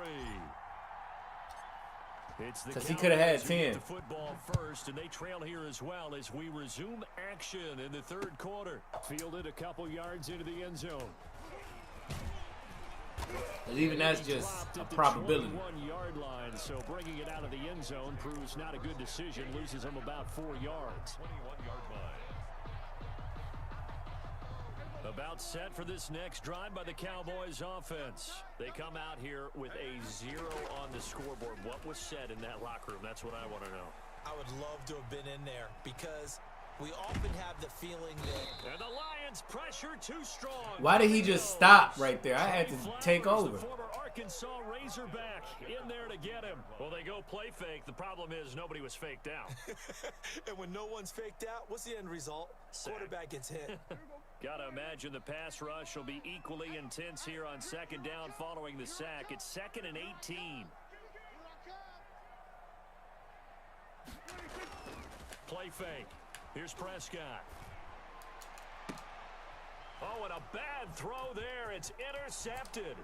It's the Because he could have had Cowboys 10. the football first, and they trail here as well as we resume action in the 3rd quarter. Fielded a couple yards into the end zone. Even that's just a probability. 21-yard line, so bringing it out of the end zone proves not a good decision. Loses him about 4 yards. 21-yard line. About set for this next drive by the Cowboys offense. They come out here with a 0 on the scoreboard. What was said in that locker room? That's what I want to know. I would love to have been in there because we often have the feeling that... And the Lions pressure too strong. Why did he just stop right there? I had to take over. The former Arkansas Razorback in there to get him. Well, they go play fake. The problem is nobody was faked out. And when no one's faked out, what's the end result? Quarterback gets hit. Gotta imagine the pass rush will be equally intense here on second down following the sack. It's 2nd and 18. Play fake. Here's Prescott. Oh, and a bad throw there. It's intercepted.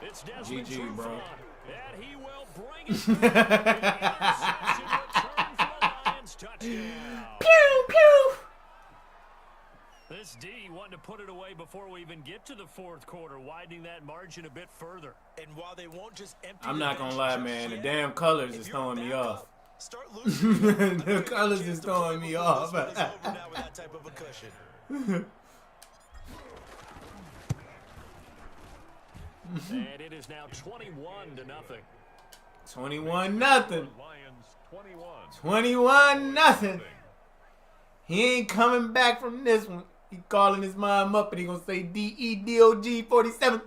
It's Desmond GG, bro. And he will bring it back. An interception return for the Lions. Touchdown. Pew, pew. This D wanting to put it away before we even get to the fourth quarter, widening that margin a bit further. And while they won't just empty I'm not gonna lie, man. The damn colors is throwing me off. Start losing. The colors is throwing me off. Now with that type of a cushion. And it is now 21-0. 21-0. Lions 21. 21-0. He ain't coming back from this one. He calling his mom up and he gonna say DEDOG 47.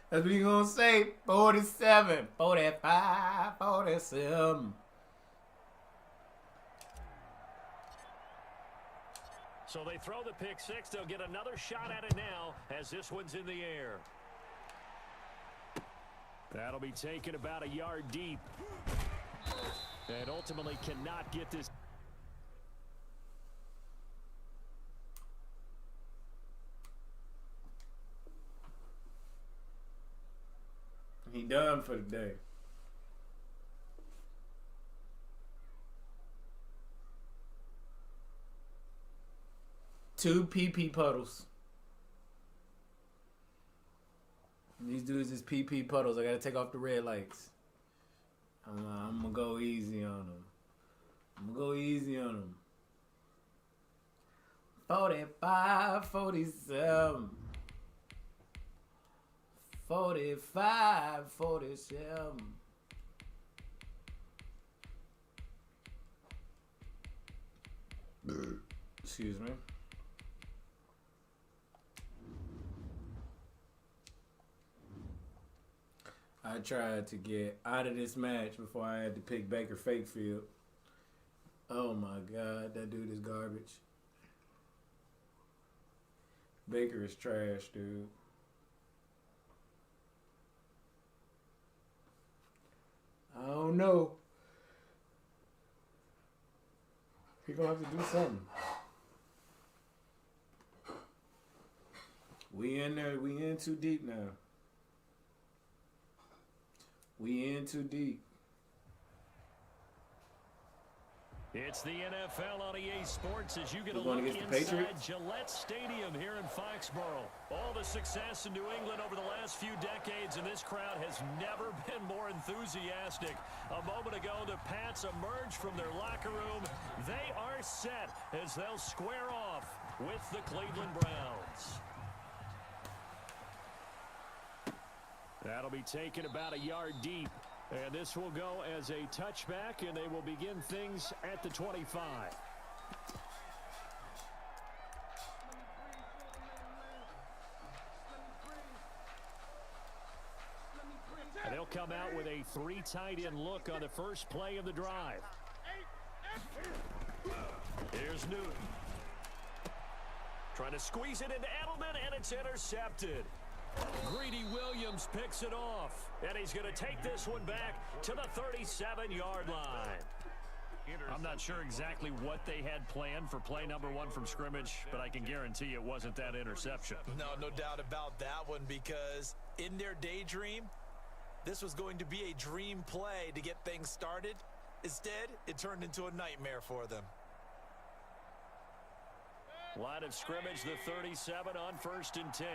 That's what he gonna say. 47, 45, 47. So they throw the pick six. They'll get another shot at it now as this one's in the air. That'll be taken about a yard deep. And ultimately cannot get this. He done for the day. Two PP puddles. These dudes is PP puddles. I gotta take off the red lights. I'm gonna go easy on them. 45, 47. 45, 47. Excuse me. I tried to get out of this match before I had to pick Baker Fakefield. Oh my God, that dude is garbage. Baker is trash, dude. I don't know. He gonna have to do something. We in there. We in too deep now. We in too deep. It's the NFL on EA Sports as you get a We're look going against the inside Patriots? Gillette Stadium here in Foxborough. All the success in New England over the last few decades, and this crowd has never been more enthusiastic. A moment ago, the Pats emerged from their locker room. They are set as they'll square off with the Cleveland Browns. That'll be taken about a yard deep. And this will go as a touchback, and they will begin things at the 25. And they'll come out with a 3 tight end look on the first play of the drive. Here's Newton. Trying to squeeze it into Edelman, and it's intercepted. Greedy Williams picks it off, and he's going to take this one back to the 37-yard line. I'm not sure exactly what they had planned for play number 1 from scrimmage, but I can guarantee it wasn't that interception. No doubt about that one, because in their daydream, this was going to be a dream play to get things started. Instead, it turned into a nightmare for them. Line of scrimmage, the 37 on 1st and 10.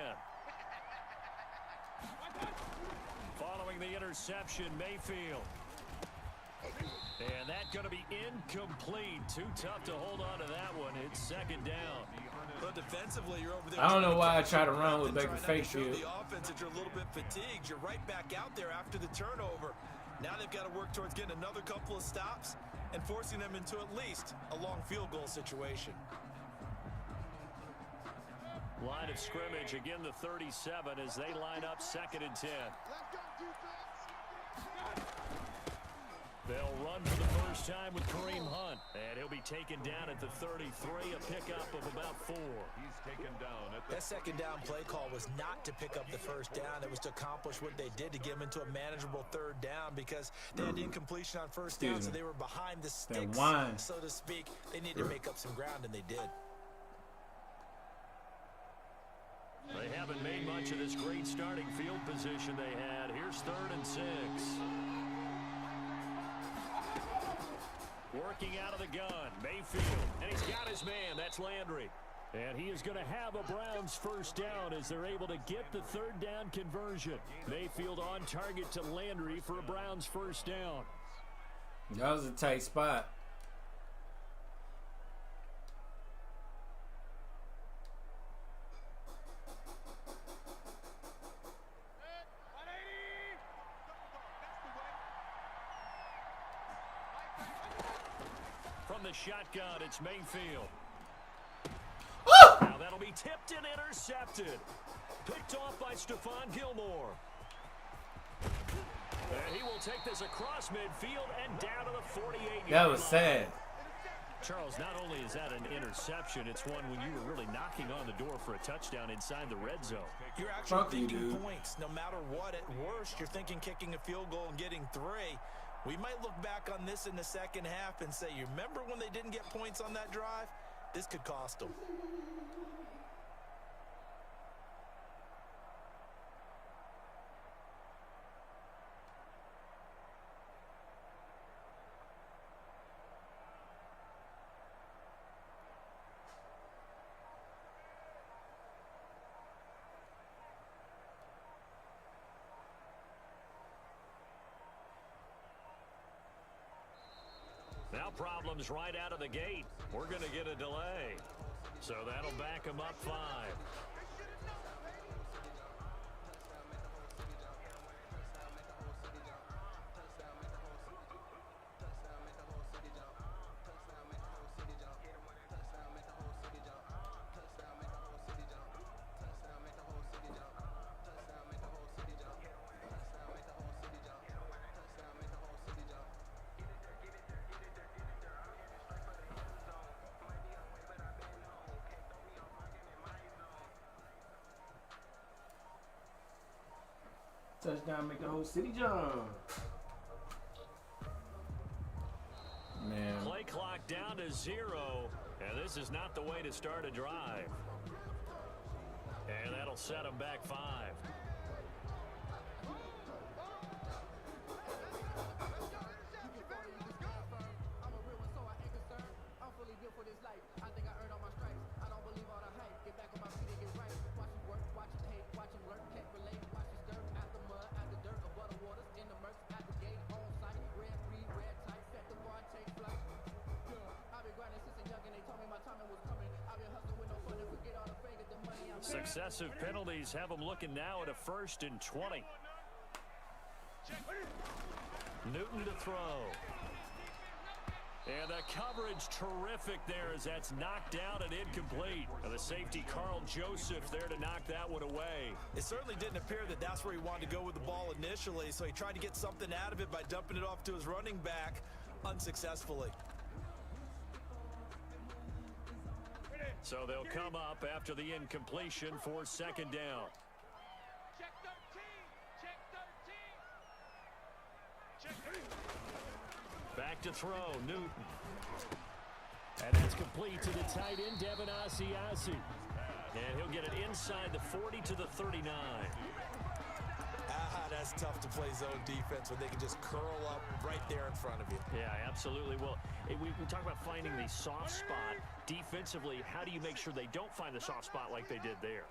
Following the interception, Mayfield. And that's going to be incomplete. Too tough to hold on to that one. It's second down. But defensively, you're over there. I don't know why I try to run with Baker Mayfield. The offense that you're a little bit fatigued. You're right back out there after the turnover. Now they've got to work towards getting another couple of stops and forcing them into at least a long field goal situation. Line of scrimmage, again the 37 as they line up 2nd and 10. They'll run for the first time with Kareem Hunt. And he'll be taken down at the 33, a pickup of about 4. He's taken down at the That second down play call was not to pick up the first down. It was to accomplish what they did to get them into a manageable 3rd down because they had incompletion on first down, so they were behind the sticks, so to speak. They needed to make up some ground, and they did. They haven't made much of this great starting field position they had. Here's 3rd and 6. Working out of the gun, Mayfield, and he's got his man. That's Landry. And he is going to have a Browns first down as they're able to get the 3rd down conversion. Mayfield on target to Landry for a Browns first down. That was a tight spot. From the shotgun, it's Mayfield. Oh! Now that'll be tipped and intercepted. Picked off by Stephon Gilmore. And he will take this across midfield and down to the 48-yard line. That was sad. Charles, not only is that an interception, it's one when you were really knocking on the door for a touchdown inside the red zone. You're actually thinking points. No matter what, at worst, you're thinking kicking a field goal and getting 3. We might look back on this in the second half and say, you remember when they didn't get points on that drive? This could cost them. Now problems right out of the gate. We're going to get a delay. So that'll back them up 5. Touchdown, make the whole city jump. Man. Play clock down to 0, and this is not the way to start a drive. And that'll set them back 5. Successive penalties have them looking now at a 1st and 20. Newton to throw. And the coverage terrific there as that's knocked down and incomplete. And the safety, Carl Joseph, there to knock that one away. It certainly didn't appear that that's where he wanted to go with the ball initially, so he tried to get something out of it by dumping it off to his running back unsuccessfully. So they'll come up after the incompletion for 2nd down. Check 13. Check 13. Check 13. Back to throw, Newton. And that's complete to the tight end, Devin Asiasi. And he'll get it inside the 40 to the 39. That's tough to play zone defense when they can just curl up right there in front of you. Yeah, absolutely. Well, we talk about finding the soft spot. Defensively, how do you make sure they don't find the soft spot like they did there?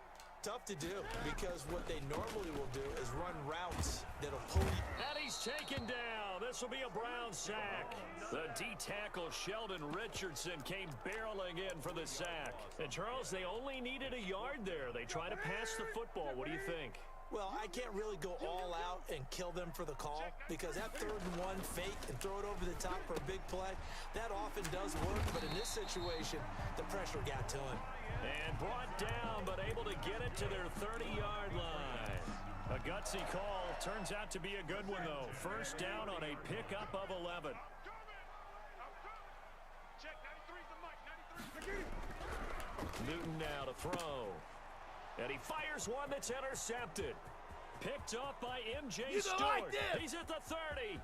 Tough to do because what they normally will do is run routes that'll pull you. And he's taken down. This will be a Brown sack. The D-tackle Sheldon Richardson came barreling in for the sack. And Charles, they only needed a yard there. They try to pass the football. What do you think? Well, I can't really go all out and kill them for the call because that 3rd and 1 fake and throw it over the top for a big play, that often does work. But in this situation, the pressure got to him. And brought down, but able to get it to their 30-yard line. A gutsy call. Turns out to be a good one, though. First down on a pickup of 11. Newton now to throw. And he fires one that's intercepted. Picked off by M.J. Stewart. Like he's at the 30.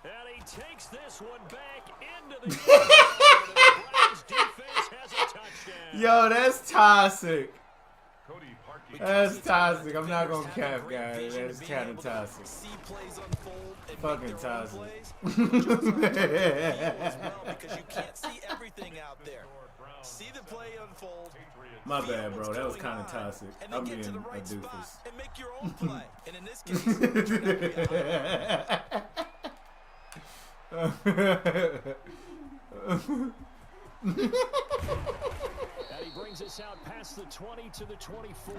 And he takes this one back into the end. The Browns defense has a touchdown. Yo, that's toxic. That's toxic. I'm not gonna cap, guys. That's kind of toxic. Fucking toxic. Because you can't see everything out there. See the play unfold. My bad, bro. That was kind of toxic. I'm being a doofus. And make your own play. And in this case, it turned out to be And he brings us out past the 20 to the 24.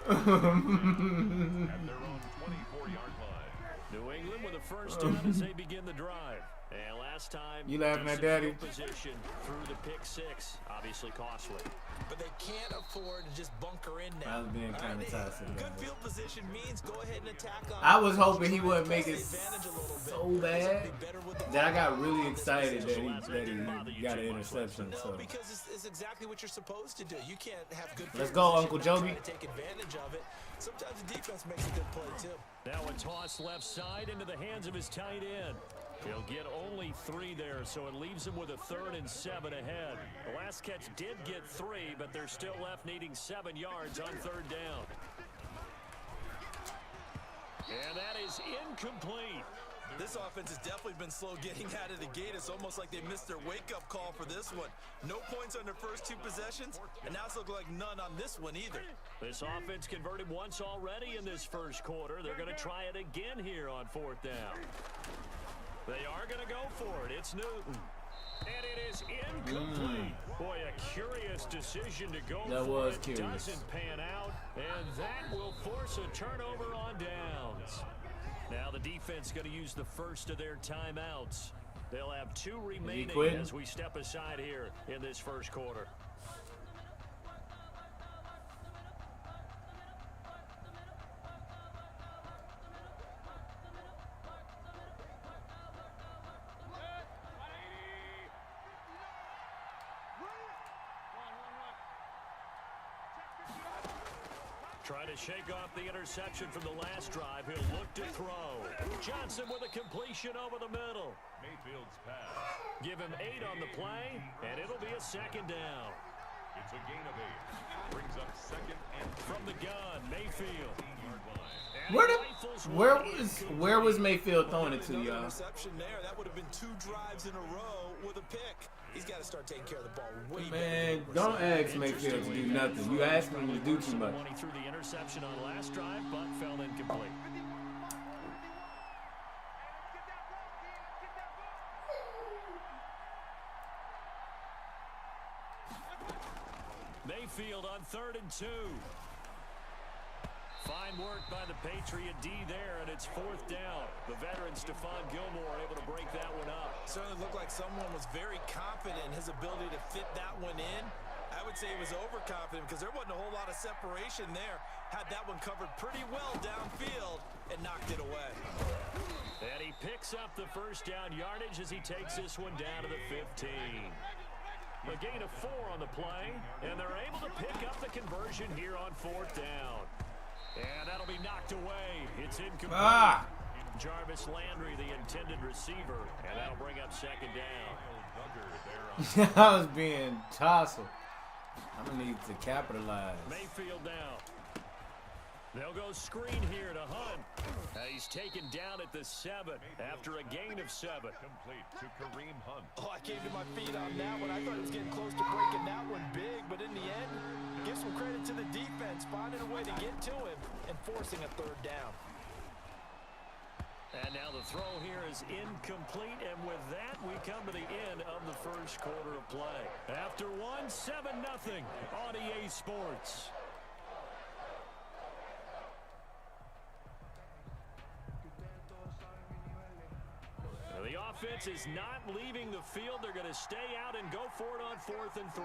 At their own 24-yard line. New England with a first down as they begin the drive. And last time, you laughing at Daddy? Position through the pick 6, obviously costly. But they can't afford to just bunker in now. I was being kind of toxic. Good field position means go ahead and attack on. I was hoping he wouldn't make it so bad that I got really excited that he got an interception. So because it's exactly what you're supposed to do. You can't have good. Let's go, Uncle Joby. Take advantage of it. Sometimes the defense makes a good play too. Now a toss left side into the hands of his tight end. He'll get only 3 there, so it leaves him with a 3rd and 7 ahead. The last catch did get 3, but they're still left needing 7 yards on 3rd down. And that is incomplete. This offense has definitely been slow getting out of the gate. It's almost like they missed their wake-up call for this one. No points on their first 2 possessions, and now it's looking like none on this one either. This offense converted once already in this first quarter. They're going to try it again here on 4th down. They are going to go for it. It's Newton. And it is incomplete. Boy, a curious decision to go that for. Was it curious. Doesn't pan out, and that will force a turnover on downs. Now the defense going to use the first of their timeouts. They'll have 2 remaining as we step aside here in this first quarter. Trying to shake off the interception from the last drive. He'll look to throw. Johnson with a completion over the middle. Mayfield's pass. Give him 8 on the play, and it'll be a 2nd down. It's a gain of 8. Brings up 2nd and from the gun, Mayfield. Where was Mayfield throwing it to, y'all? Interception there. That would have been 2 drives in a row with a pick. He's got to start taking care of the ball way better. Man, don't ask Mayfield to do nothing. You ask him to do too much. He threw the interception on last drive, but fell incomplete. Mayfield on 3rd and 2. Fine work by the Patriot D there, and it's 4th down. The veteran Stephon Gilmore able to break that one up. Certainly looked like someone was very confident in his ability to fit that one in. I would say he was overconfident because there wasn't a whole lot of separation there. Had that one covered pretty well downfield and knocked it away. And he picks up the first down yardage as he takes this one down to the 15. A gain of 4 on the play, and they're able to pick up the conversion here on 4th down. And that'll be knocked away. It's incomplete. Jarvis Landry, the intended receiver, and that'll bring up 2nd down. I was being tousled. I'm going to need to capitalize. Mayfield now. They'll go screen here to Hunt. He's taken down at the 7 after a gain of 7. Complete to Kareem Hunt. Oh, I came to my feet on that one. I thought it was getting close to breaking that one big, but in the end, give some credit to the defense, finding a way to get to him. and forcing a third down. And now the throw here is incomplete, and with that, we come to the end of the first quarter of play. After one, 7-0 on EA Sports. The offense is not leaving the field. They're going to stay out and go for it on 4th and 3.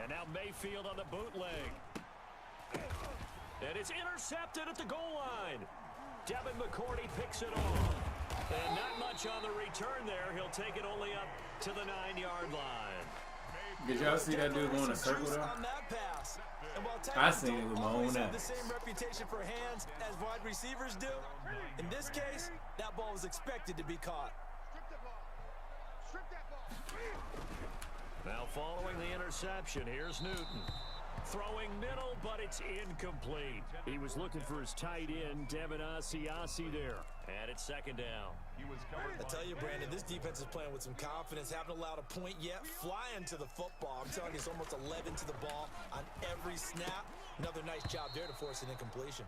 And now Mayfield on the bootleg. And it's intercepted at the goal line. Devin McCourty picks it off. And not much on the return there. He'll take it only up to the 9-yard line. Did y'all see that dude going a circle though? I seen it with my own eyes. The same reputation for hands as wide receivers do. In this case, that ball was expected to be caught. Now following the interception, here's Newton. Throwing middle, but it's incomplete. He was looking for his tight end, Devin Asiasi there. And it's 2nd down. I tell you, Brandon, this defense is playing with some confidence. Haven't allowed a point yet. Flying to the football. I'm telling you, it's almost 11 to the ball on every snap. Another nice job there to force an incompletion.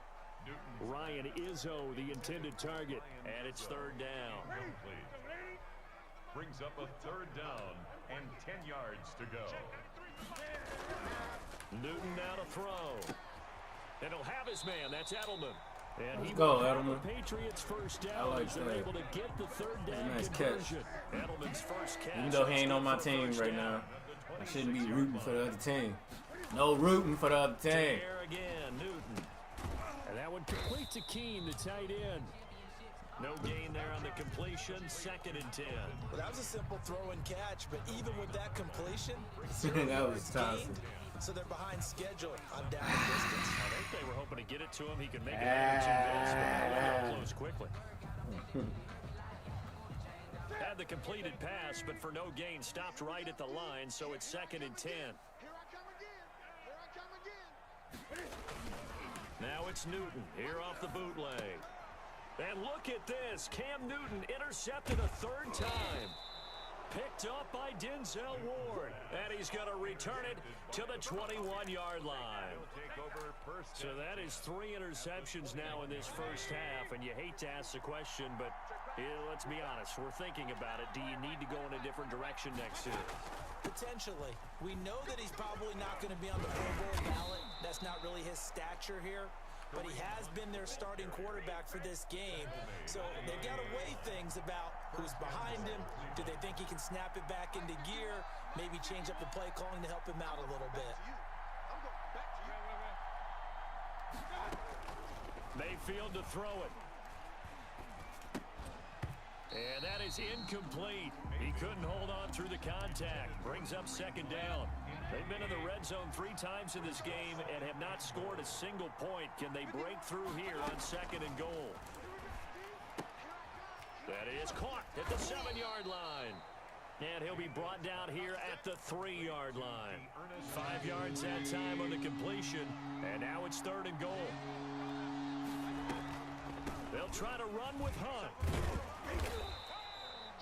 Ryan Izzo, the intended target. And it's 3rd down. Brings up a 3rd down and 10 yards to go. Newton now to throw. And he'll have his man. That's Edelman. And Let's go, Edelman. The Patriots first down. I like they're that. able to get the 3rd down Nice conversion. Edelman's first catch. Even though he ain't on my team right now, I shouldn't be rooting for the other team. No rooting for the other team. There again, Newton. And that one complete to Keene, the tight end. No gain there on the completion. 2nd and 10. Well, that was a simple throw and catch, but even with that completion, That was tough. so they're behind schedule on down and distance. I think they were hoping to get it to him. He could make it out 2 minutes, but he'll close quickly. Had the completed pass, but for no gain, stopped right at the line, so it's 2nd and 10. Now it's Newton here off the bootleg. And look at this. Cam Newton intercepted a 3rd time. Picked up by Denzel Ward. And he's going to return it to the 21-yard line. So that is 3 interceptions now in this first half. And you hate to ask the question, but let's be honest. We're thinking about it. Do you need to go in a different direction next year? Potentially. We know that he's probably not going to be on the Pro Bowl ballot. That's not really his stature here. But he has been their starting quarterback for this game. So they've got to weigh things about who's behind him. Do they think he can snap it back into gear? Maybe change up the play calling to help him out a little bit. Mayfield to throw it. And that is incomplete. He couldn't hold on through the contact. Brings up 2nd down. They've been in the red zone 3 times in this game and have not scored a single point. Can they break through here on 2nd and goal? That is caught at the 7-yard line. And he'll be brought down here at the 3-yard line. 5 yards that time on the completion. And now it's 3rd and goal. They'll try to run with Hunt.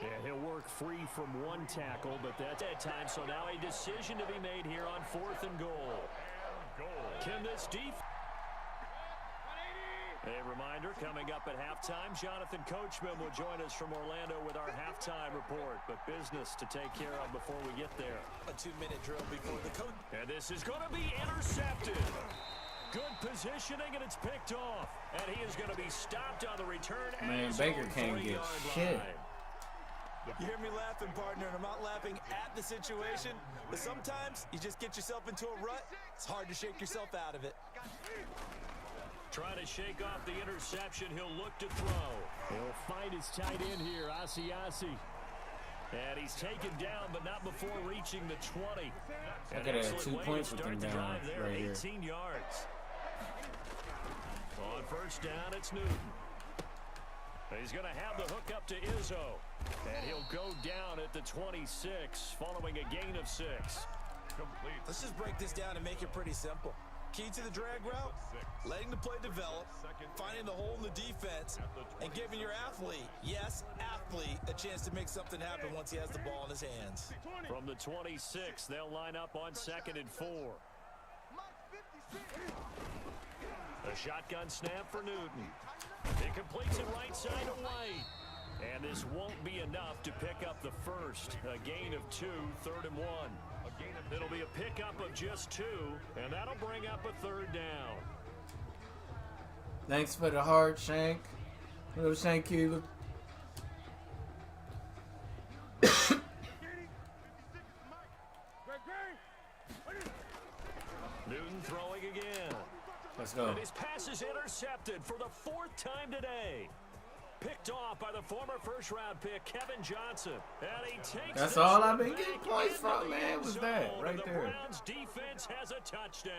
And he'll work free from 1 tackle, but that's at time. So now a decision to be made here on 4th and goal. Can this defense... A reminder, coming up at halftime, Jonathan Coachman will join us from Orlando with our halftime report. But business to take care of before we get there. A 2-minute drill before the coach. And this is going to be intercepted. Good positioning, and it's picked off. And he is going to be stopped on the return. Man, Baker can't get shit. You hear me laughing, partner, and I'm not laughing at the situation, but sometimes you just get yourself into a rut. It's hard to shake yourself out of it. Trying to shake off the interception. He'll look to throw. He'll find his tight end here, Asiasi. And he's taken down, but not before reaching the 20. I could have 2 points with him down right here. 18 yards. On 1st down, it's Newton. He's going to have the hook up to Izzo. And he'll go down at the 26, following a gain of 6. Let's just break this down and make it pretty simple. Key to the drag route, letting the play develop, finding the hole in the defense, and giving your athlete, yes, athlete, a chance to make something happen once he has the ball in his hands. From the 26, they'll line up on 2nd and 4. A shotgun snap for Newton. He completes it right side to White. And this won't be enough to pick up the first. A gain of 2, 3rd and 1. It'll be a pickup of just 2, and that'll bring up a 3rd down. Thanks for the heart, Shank. Little Shank-Keeler. Newton throwing again. Let's go. And his pass is intercepted for the 4th time today. Picked off by the former first-round pick, Kevin Johnson. And he takes That's all I've been getting points from, man, was that right the there. Browns defense has a touchdown.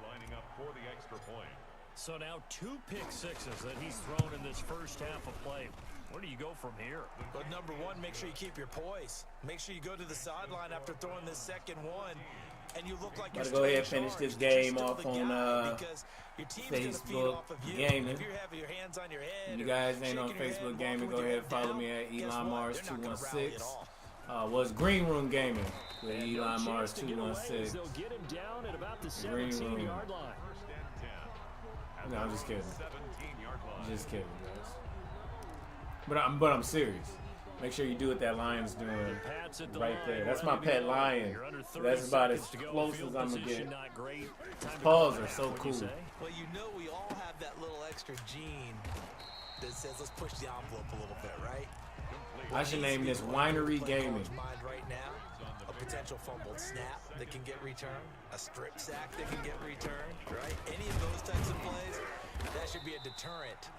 Lining up for the extra point. So now 2 pick sixes that he's thrown in this first half of play. Where do you go from here? But number one, make sure you keep your poise. Make sure you go to the sideline after throwing this second one, and you look like you're go ahead and finish this game off on Facebook Gaming. If you have your hands on your head, you guys ain't on Facebook Gaming, go ahead and follow me at Elon Mars 216. Was Green Room Gaming with Elon Mars 216. They'll get him down at about the Green Room. 17-yard line. No, I'm just kidding. Just kidding, guys. But I'm serious. Make sure you do what that lion's doing right there. That's my pet lion. That's about as close as I'm gonna get. Paws are so cool. Well, you know we all have that little extra gene that says let's push the envelope a little bit, right? I should name this Winery Gaming. Right now, a potential fumbled snap that can get returned, a strip sack that can get returned, right? Any of those types of plays, that should be a deterrent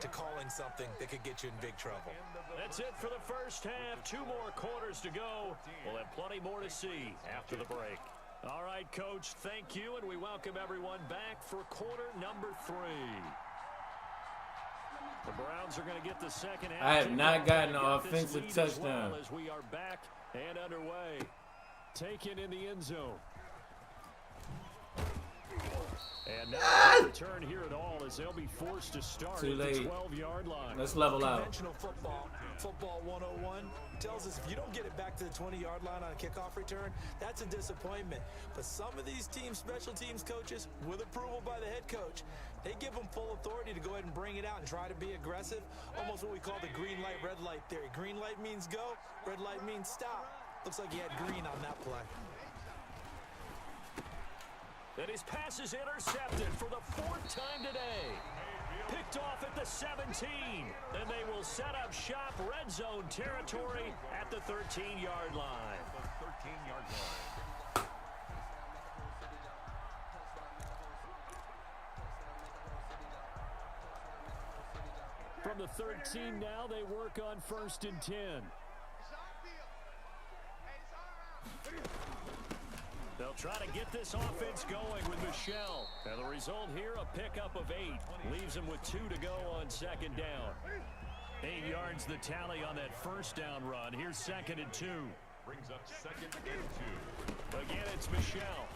to calling something that could get you in big trouble. That's it for the first half. 2 more quarters to go. We'll have plenty more to see after the break. All right, Coach, thank you, and we welcome everyone back for quarter number 3. The Browns are going to get the second half. I have not gotten an offensive touchdown. As we are back and underway. Taken in the end zone. And now no return here at all as they'll be forced to start Too late. at the 12-yard line. Let's level out. Conventional football 101 tells us if you don't get it back to the 20-yard line on a kickoff return, that's a disappointment. But some of these teams, special teams coaches, with approval by the head coach, they give them full authority to go ahead and bring it out and try to be aggressive. Almost what we call the green light, red light theory. Green light means go, red light means stop. Looks like he had green on that play. And his pass is intercepted for the 4th time today. Picked off at the 17. And they will set up shop red zone territory at the 13-yard line. The 13-yard line. From the 13 now, they work on 1st and 10. They'll try to get this offense going with Michelle. And the result here, a pickup of 8. Leaves him with 2 to go on 2nd down. 8 yards the tally on that first down run. Here's 2nd and 2. Brings up 2nd and 2. Again, it's Michelle.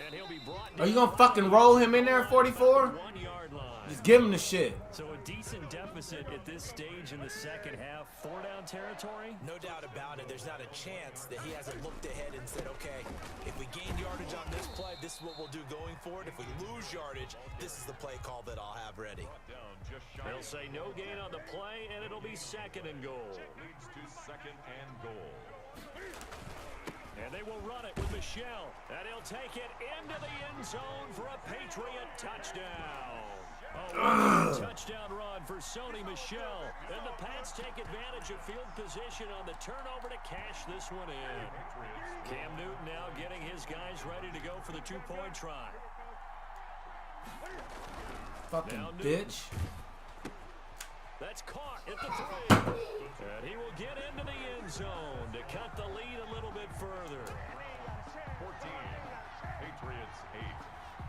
And he'll be brought down. Are you gonna fucking roll him in there at 44? 1-yard line. Just give him the shit. So a decent deficit at this stage in the second half. 4-down territory? No doubt about it. There's not a chance that he hasn't looked ahead and said, okay, if we gain yardage on this play, this is what we'll do going forward. If we lose yardage, this is the play call that I'll have ready. They'll say no gain on the play, and it'll be 2nd and goal. Leads to 2nd and goal. And they will run it with Michelle. And he'll take it into the end zone for a Patriot touchdown. Touchdown run for Sony Michel. And the Pats take advantage of field position on the turnover to cash this one in. Cam Newton now getting his guys ready to go for the 2-point try. Fucking bitch. That's caught at the 3. And he will get into the end zone to cut the lead a little bit further. 14. Patriots 8.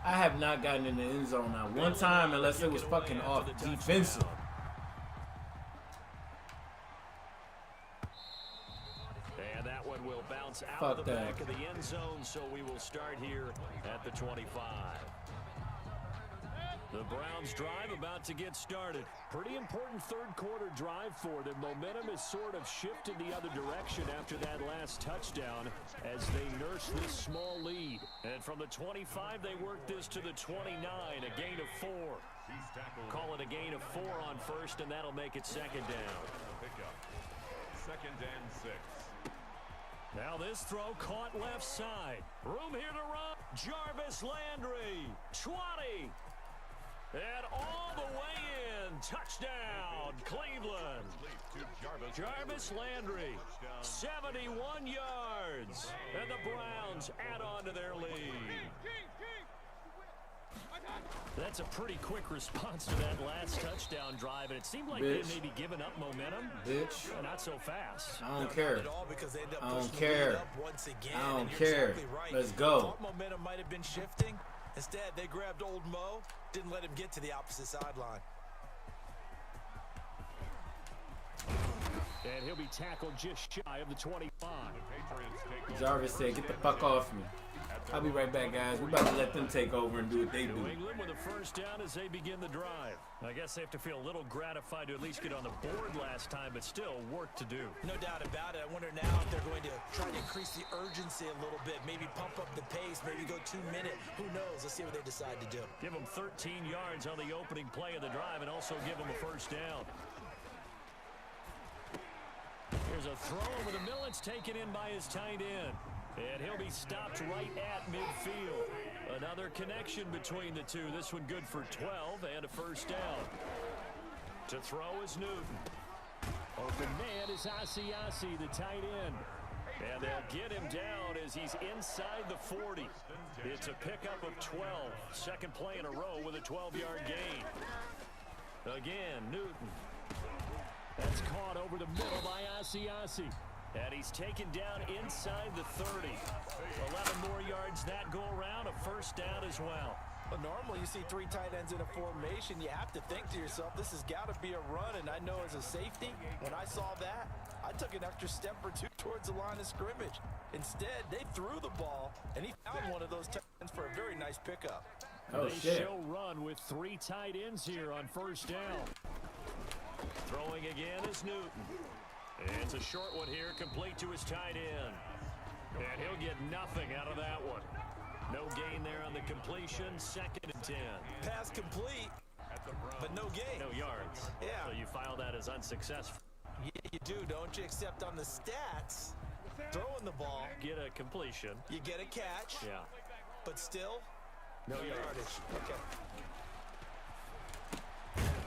I have not gotten in the end zone now one time unless it was fucking off defensive. And that one will bounce out of the back of the end zone, so we will start here at the 25. The Browns drive about to get started. Pretty important third quarter drive for them. Momentum has sort of shifted the other direction after that last touchdown as they nurse this small lead. And from the 25, they work this to the 29, a gain of 4. Call it a gain of 4 on first, and that'll make it second down. Second and 6. Now this throw caught left side. Room here to run. Jarvis Landry. 20. And all the way in. Touchdown, Cleveland. Jarvis Landry, 71 yards. And the Browns add on to their lead. That's a pretty quick response to that last touchdown drive, and it seemed like they may be giving up momentum. Not so fast. I don't care. I don't care. I don't care. Let's go. Thought momentum might have been shifting. Instead, they grabbed old Mo, didn't let him get to the opposite sideline. And he'll be tackled just shy of the 25. Jarvis said, get the fuck off me. I'll be right back, guys. We're about to let them take over and do what they do. New England with a first down as they begin the drive. I guess they have to feel a little gratified to at least get on the board last time, but still work to do. No doubt about it. I wonder now if they're going to try to increase the urgency a little bit, maybe pump up the pace, maybe go 2-minute. Who knows? Let's see what they decide to do. Give them 13 yards on the opening play of the drive and also give them a first down. Here's a throw over the middle. It's taken in by his tight end. And he'll be stopped right at midfield. Another connection between the two. This one good for 12 and a first down. To throw is Newton. Open man is Asiasi, the tight end. And they'll get him down as he's inside the 40. It's a pickup of 12. Second play in a row with a 12-yard gain. Again, Newton. That's caught over the middle by Asiasi. And he's taken down inside the 30. 11 more yards that go around, a first down as well. But normally you see 3 tight ends in a formation, you have to think to yourself, this has got to be a run. And I know as a safety, when I saw that, I took an extra step or 2 towards the line of scrimmage. Instead, they threw the ball, and he found one of those tight ends for a very nice pickup. Oh, they shit. show run with 3 tight ends here on first down. Throwing again is Newton. It's a short one here, complete to his tight end. And he'll get nothing out of that one. No gain there on the completion, second and 10. Pass complete, but no gain. No yards. Yeah. So you file that as unsuccessful. Yeah, you do, don't you? Except on the stats, throwing the ball. Get a completion. You get a catch. Yeah. But still, no yardage. Okay.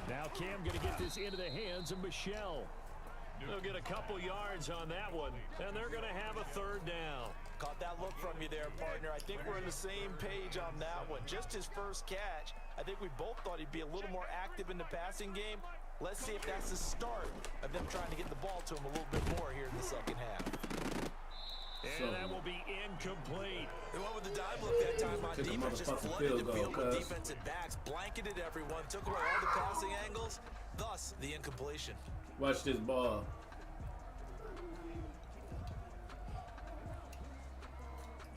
Now Cam going to get this into the hands of Michelle. They'll get a couple yards on that one, and they're going to have a third down. Caught that look from you there, partner. I think we're on the same page on that one. Just his first catch. I think we both thought he'd be a little more active in the passing game. Let's see if that's the start of them trying to get the ball to him a little bit more here in the second half. And that will be incomplete. They went with the dime look that time on defense, just flooded the field with defensive backs, blanketed everyone, took away all the passing angles, thus the incompletion. Watch this ball.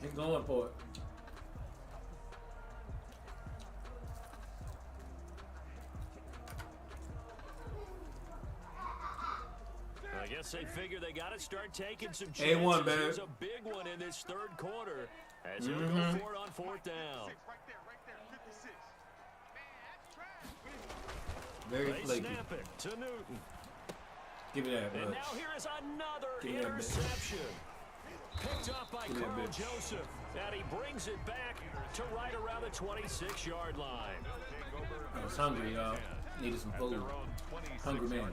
He's going for it. I guess they figure they got to start taking some chances. A1, baby. There's a big one in this third quarter as he'll go for it on fourth down. Very flaky. Snap it to Newton. Give me that, bro. And now here is another interception. Picked up by Carl Joseph. And he brings it back to right around the 26-yard line. I was hungry, y'all. Needed some food. Hungry man.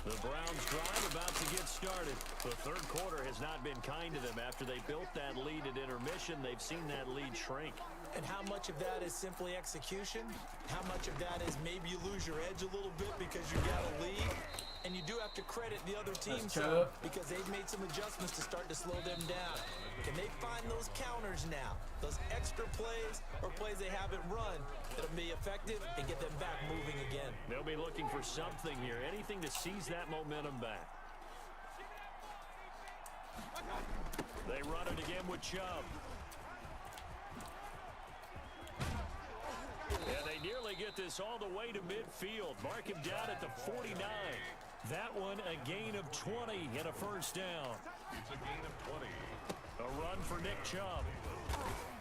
The Browns drive about to get started. The third quarter has not been kind to them. After they built that lead at intermission, they've seen that lead shrink. And how much of that is simply execution? How much of that is maybe you lose your edge a little bit because you got a lead? And you do have to credit the other team some because they've made some adjustments to start to slow them down. Can they find those counters now? Those extra plays or plays they haven't run that'll be effective and get them back moving again. They'll be looking for something here, anything to seize that momentum back. They run it again with Chubb. And they nearly get this all the way to midfield. Mark him down at the 49. That one a gain of 20 and a first down. It's a gain of 20. A run for Nick Chubb.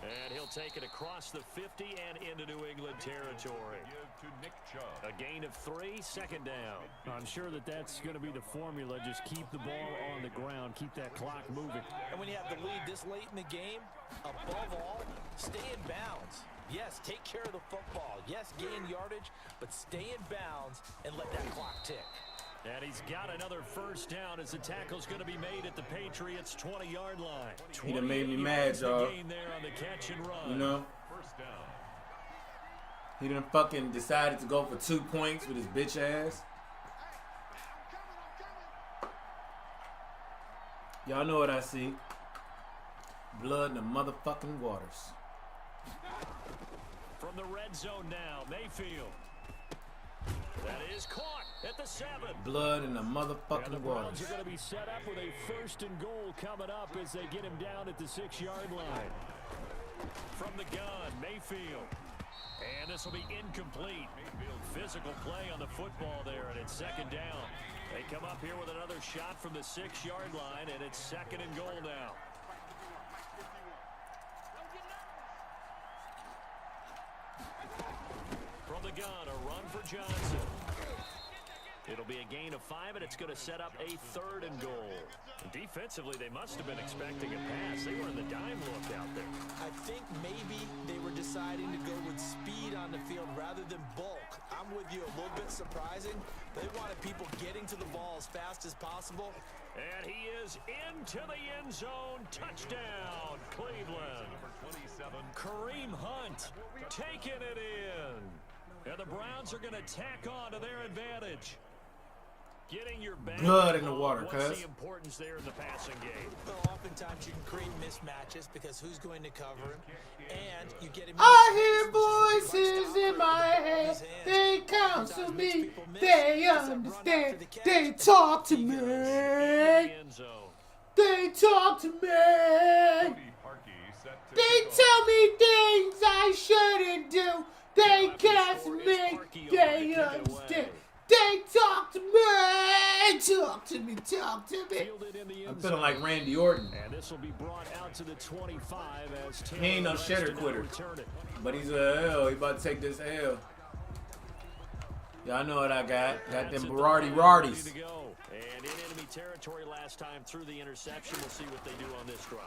And he'll take it across the 50 and into New England territory. Give to Nick Chubb. A gain of 3, second down. I'm sure that's going to be the formula. Just keep the ball on the ground. Keep that clock moving. And when you have the lead this late in the game, above all, stay in bounds. Yes, take care of the football. Yes, gain yardage, but stay in bounds and let that clock tick. And he's got another first down as the tackle's going to be made at the Patriots' 20-yard line. He done made me mad, y'all. You know? First down. He done fucking decided to go for 2 points with his bitch ass. Y'all know what I see. Blood in the motherfucking waters. From the red zone now, Mayfield. That is caught at the 7. Blood in the motherfucking and the Browns waters. are going to be set up with a 1st and goal coming up as they get him down at the 6-yard line. From the gun, Mayfield. And this will be incomplete. Mayfield physical play on the football there, and it's second down. They come up here with another shot from the 6-yard line, and it's 2nd and goal now. From the gun, a run for Johnson. It'll be a gain of 5, and it's going to set up a 3rd and goal. Defensively, they must have been expecting a pass. They were in the dime look out there. I think maybe they were deciding to go with speed on the field rather than bulk. I'm with you, a little bit surprising. They wanted people getting to the ball as fast as possible. And he is into the end zone. Touchdown, Cleveland. Number 27. Kareem Hunt taking it in. And the Browns are going to tack on to their advantage. Getting your back Blood in the water, what's cuz. the importance there in the passing game? Well, oftentimes you can create mismatches because who's going to cover him, and you get him. I hear voices in my head. They counsel me. They understand. They talk to me. End zone. They talk to me. Cody Parkey set to They kick off. tell me things I shouldn't do. They counsel me. They understand. They talk to me. Talk to me. Talk to me. Fielded in the I'm end feeling zone. like Randy Orton. And this will be brought out to the 25 as He ain't no Taylor shitter Winston quitter. will return it. But he's a L. He about to take this L. Y'all know what I got. Got them Berardi Ready Rardies. to go. And in enemy territory last time through the interception. We'll see what they do on this drive.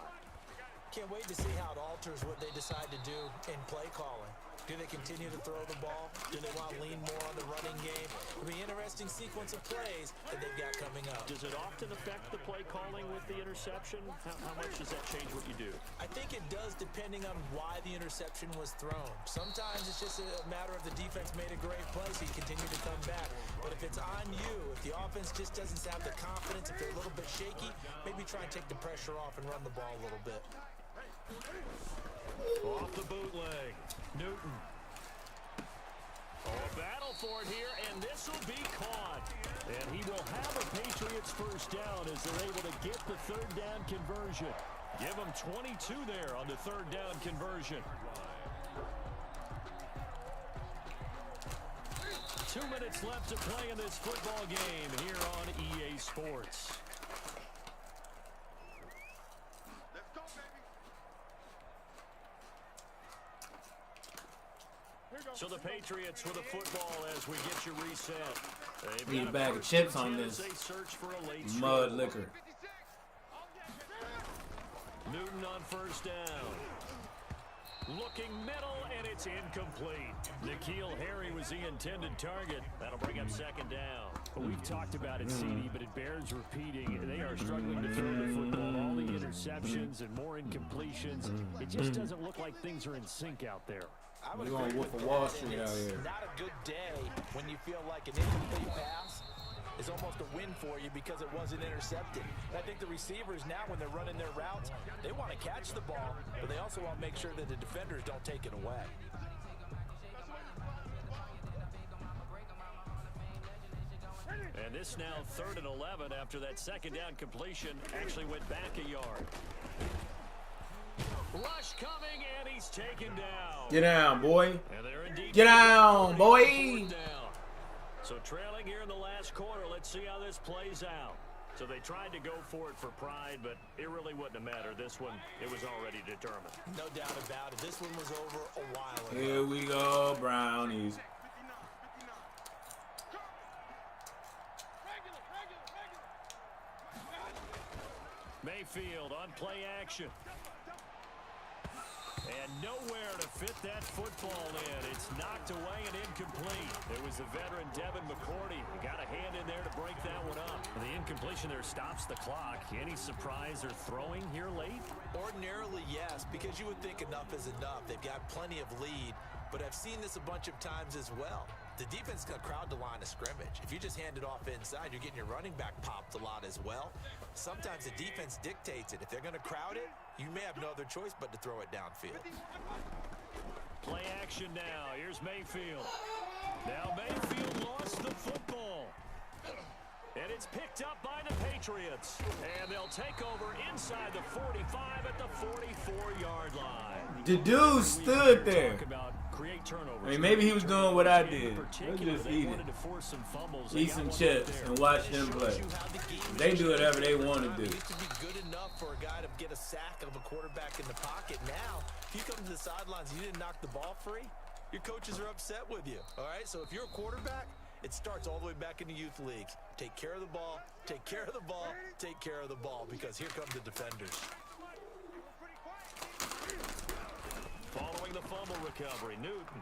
Can't wait to see how it alters what they decide to do in play calling. Do they continue to throw the ball? Do they want to lean more on the running game? It'll be an interesting sequence of plays that they've got coming up. Does it often affect the play calling with the interception? How much does that change what you do? I think it does depending on why the interception was thrown. Sometimes it's just a matter of the defense made a great play, so you continue to come back. But if it's on you, if the offense just doesn't have the confidence, if they're a little bit shaky, maybe try and take the pressure off and run the ball a little bit. Off the bootleg. Newton. A battle for it here, and this will be caught. And he will have a Patriots first down as they're able to get the 3rd down conversion. Give them 22 there on the 3rd down conversion. 2 minutes left to play in this football game here on EA Sports. Let's go, baby. So the Patriots with a football as we get you reset. They've Need a got bag of first chips and on 10 this. as they search for a late Mud score. liquor. Newton on first down. Looking middle, and it's incomplete. N'Keal Harry was the intended target. That'll bring up 2nd down. But we've talked about it, CD, but it bears repeating. They are struggling to throw the football. All the interceptions and more incompletions. It just doesn't look like things are in sync out there. I would We're gonna agree whoop with a Wall that, Street and out it's here. not a good day when you feel like an incomplete pass is almost a win for you because it wasn't intercepted. And I think the receivers now, when they're running their routes, they want to catch the ball, but they also want to make sure that the defenders don't take it away. And this now 3rd and 11 after that second down completion actually went back a yard. Rush coming, and he's taken down. Get down, boy. And they're indeed Get down, boy. So trailing here in the last quarter, let's see how this plays out. So they tried to go for it for pride, but it really wouldn't have mattered. This one, it was already determined. No doubt about it. This one was over a while ago. Here we go, Brownies. Mayfield on play action. And nowhere to fit that football in. It's knocked away and incomplete. It was the veteran Devin McCourty who got a hand in there to break that one up. The incompletion there stops the clock. Any surprise or throwing here late? Ordinarily, yes, because you would think enough is enough. They've got plenty of lead, but I've seen this a bunch of times as well. The defense is going to crowd the line of scrimmage. If you just hand it off inside, you're getting your running back popped a lot as well. Sometimes the defense dictates it. If they're going to crowd it, you may have no other choice but to throw it downfield. Play action now. Here's Mayfield. Now Mayfield lost the football. And it's picked up by the Patriots. And they'll take over inside the 45 at the 44-yard line. The dude stood there. Create turnovers. I mean, maybe he was doing what I did. Let's just eat it. Eat some chips and watch them play. They do whatever they want to do. It used to be good enough for a guy to get a sack of a quarterback in the pocket. Now, if you come to the sidelines and you didn't knock the ball free, your coaches are upset with you. All right, so if you're a quarterback, it starts all the way back in the youth leagues. Take care of the ball, take care of the ball, take care of the ball, because here come the defenders. Following the fumble recovery, Newton.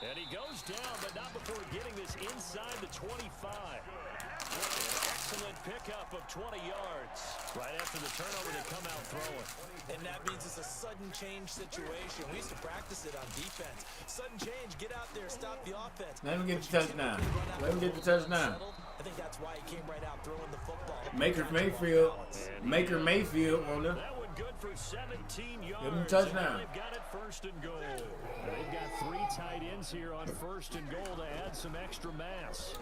And he goes down, but not before getting this inside the 25. An excellent pickup of 20 yards. Right after the turnover, they come out throwing. And that means it's a sudden change situation. We used to practice it on defense. Sudden change, get out there, stop the offense. Let him get the touchdown. Let him get the touchdown. I think that's why he came right out throwing the football. Maker Mayfield on there. That one good for 17 yards. Give him a touchdown. They've got it 1st and goal. They've got 3 tight ends here on 1st and goal to add some extra mass.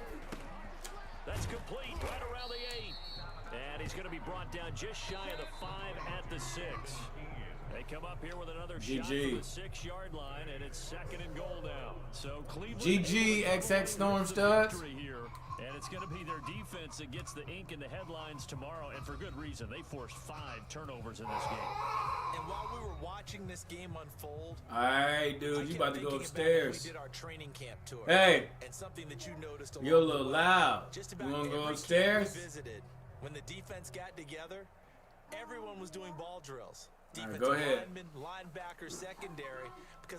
That's complete right around the 8. And he's going to be brought down just shy of the 5 at the 6. They come up here with another shot from the 6-yard line, and it's 2nd and goal now. So Cleveland GG XX Storm Studs. here, and it's going to be their defense that gets the ink in the headlines tomorrow, and for good reason. They forced 5 turnovers in this game. And while we were watching this game unfold, all right, dude, you about to go upstairs. We did our training camp tour. Hey, and something that you noticed you're a little loud. Just You about want to go every upstairs? camp we visited, when the defense got together, everyone was doing ball drills. All right, Defensive go ahead. linemen, linebackers, secondary, because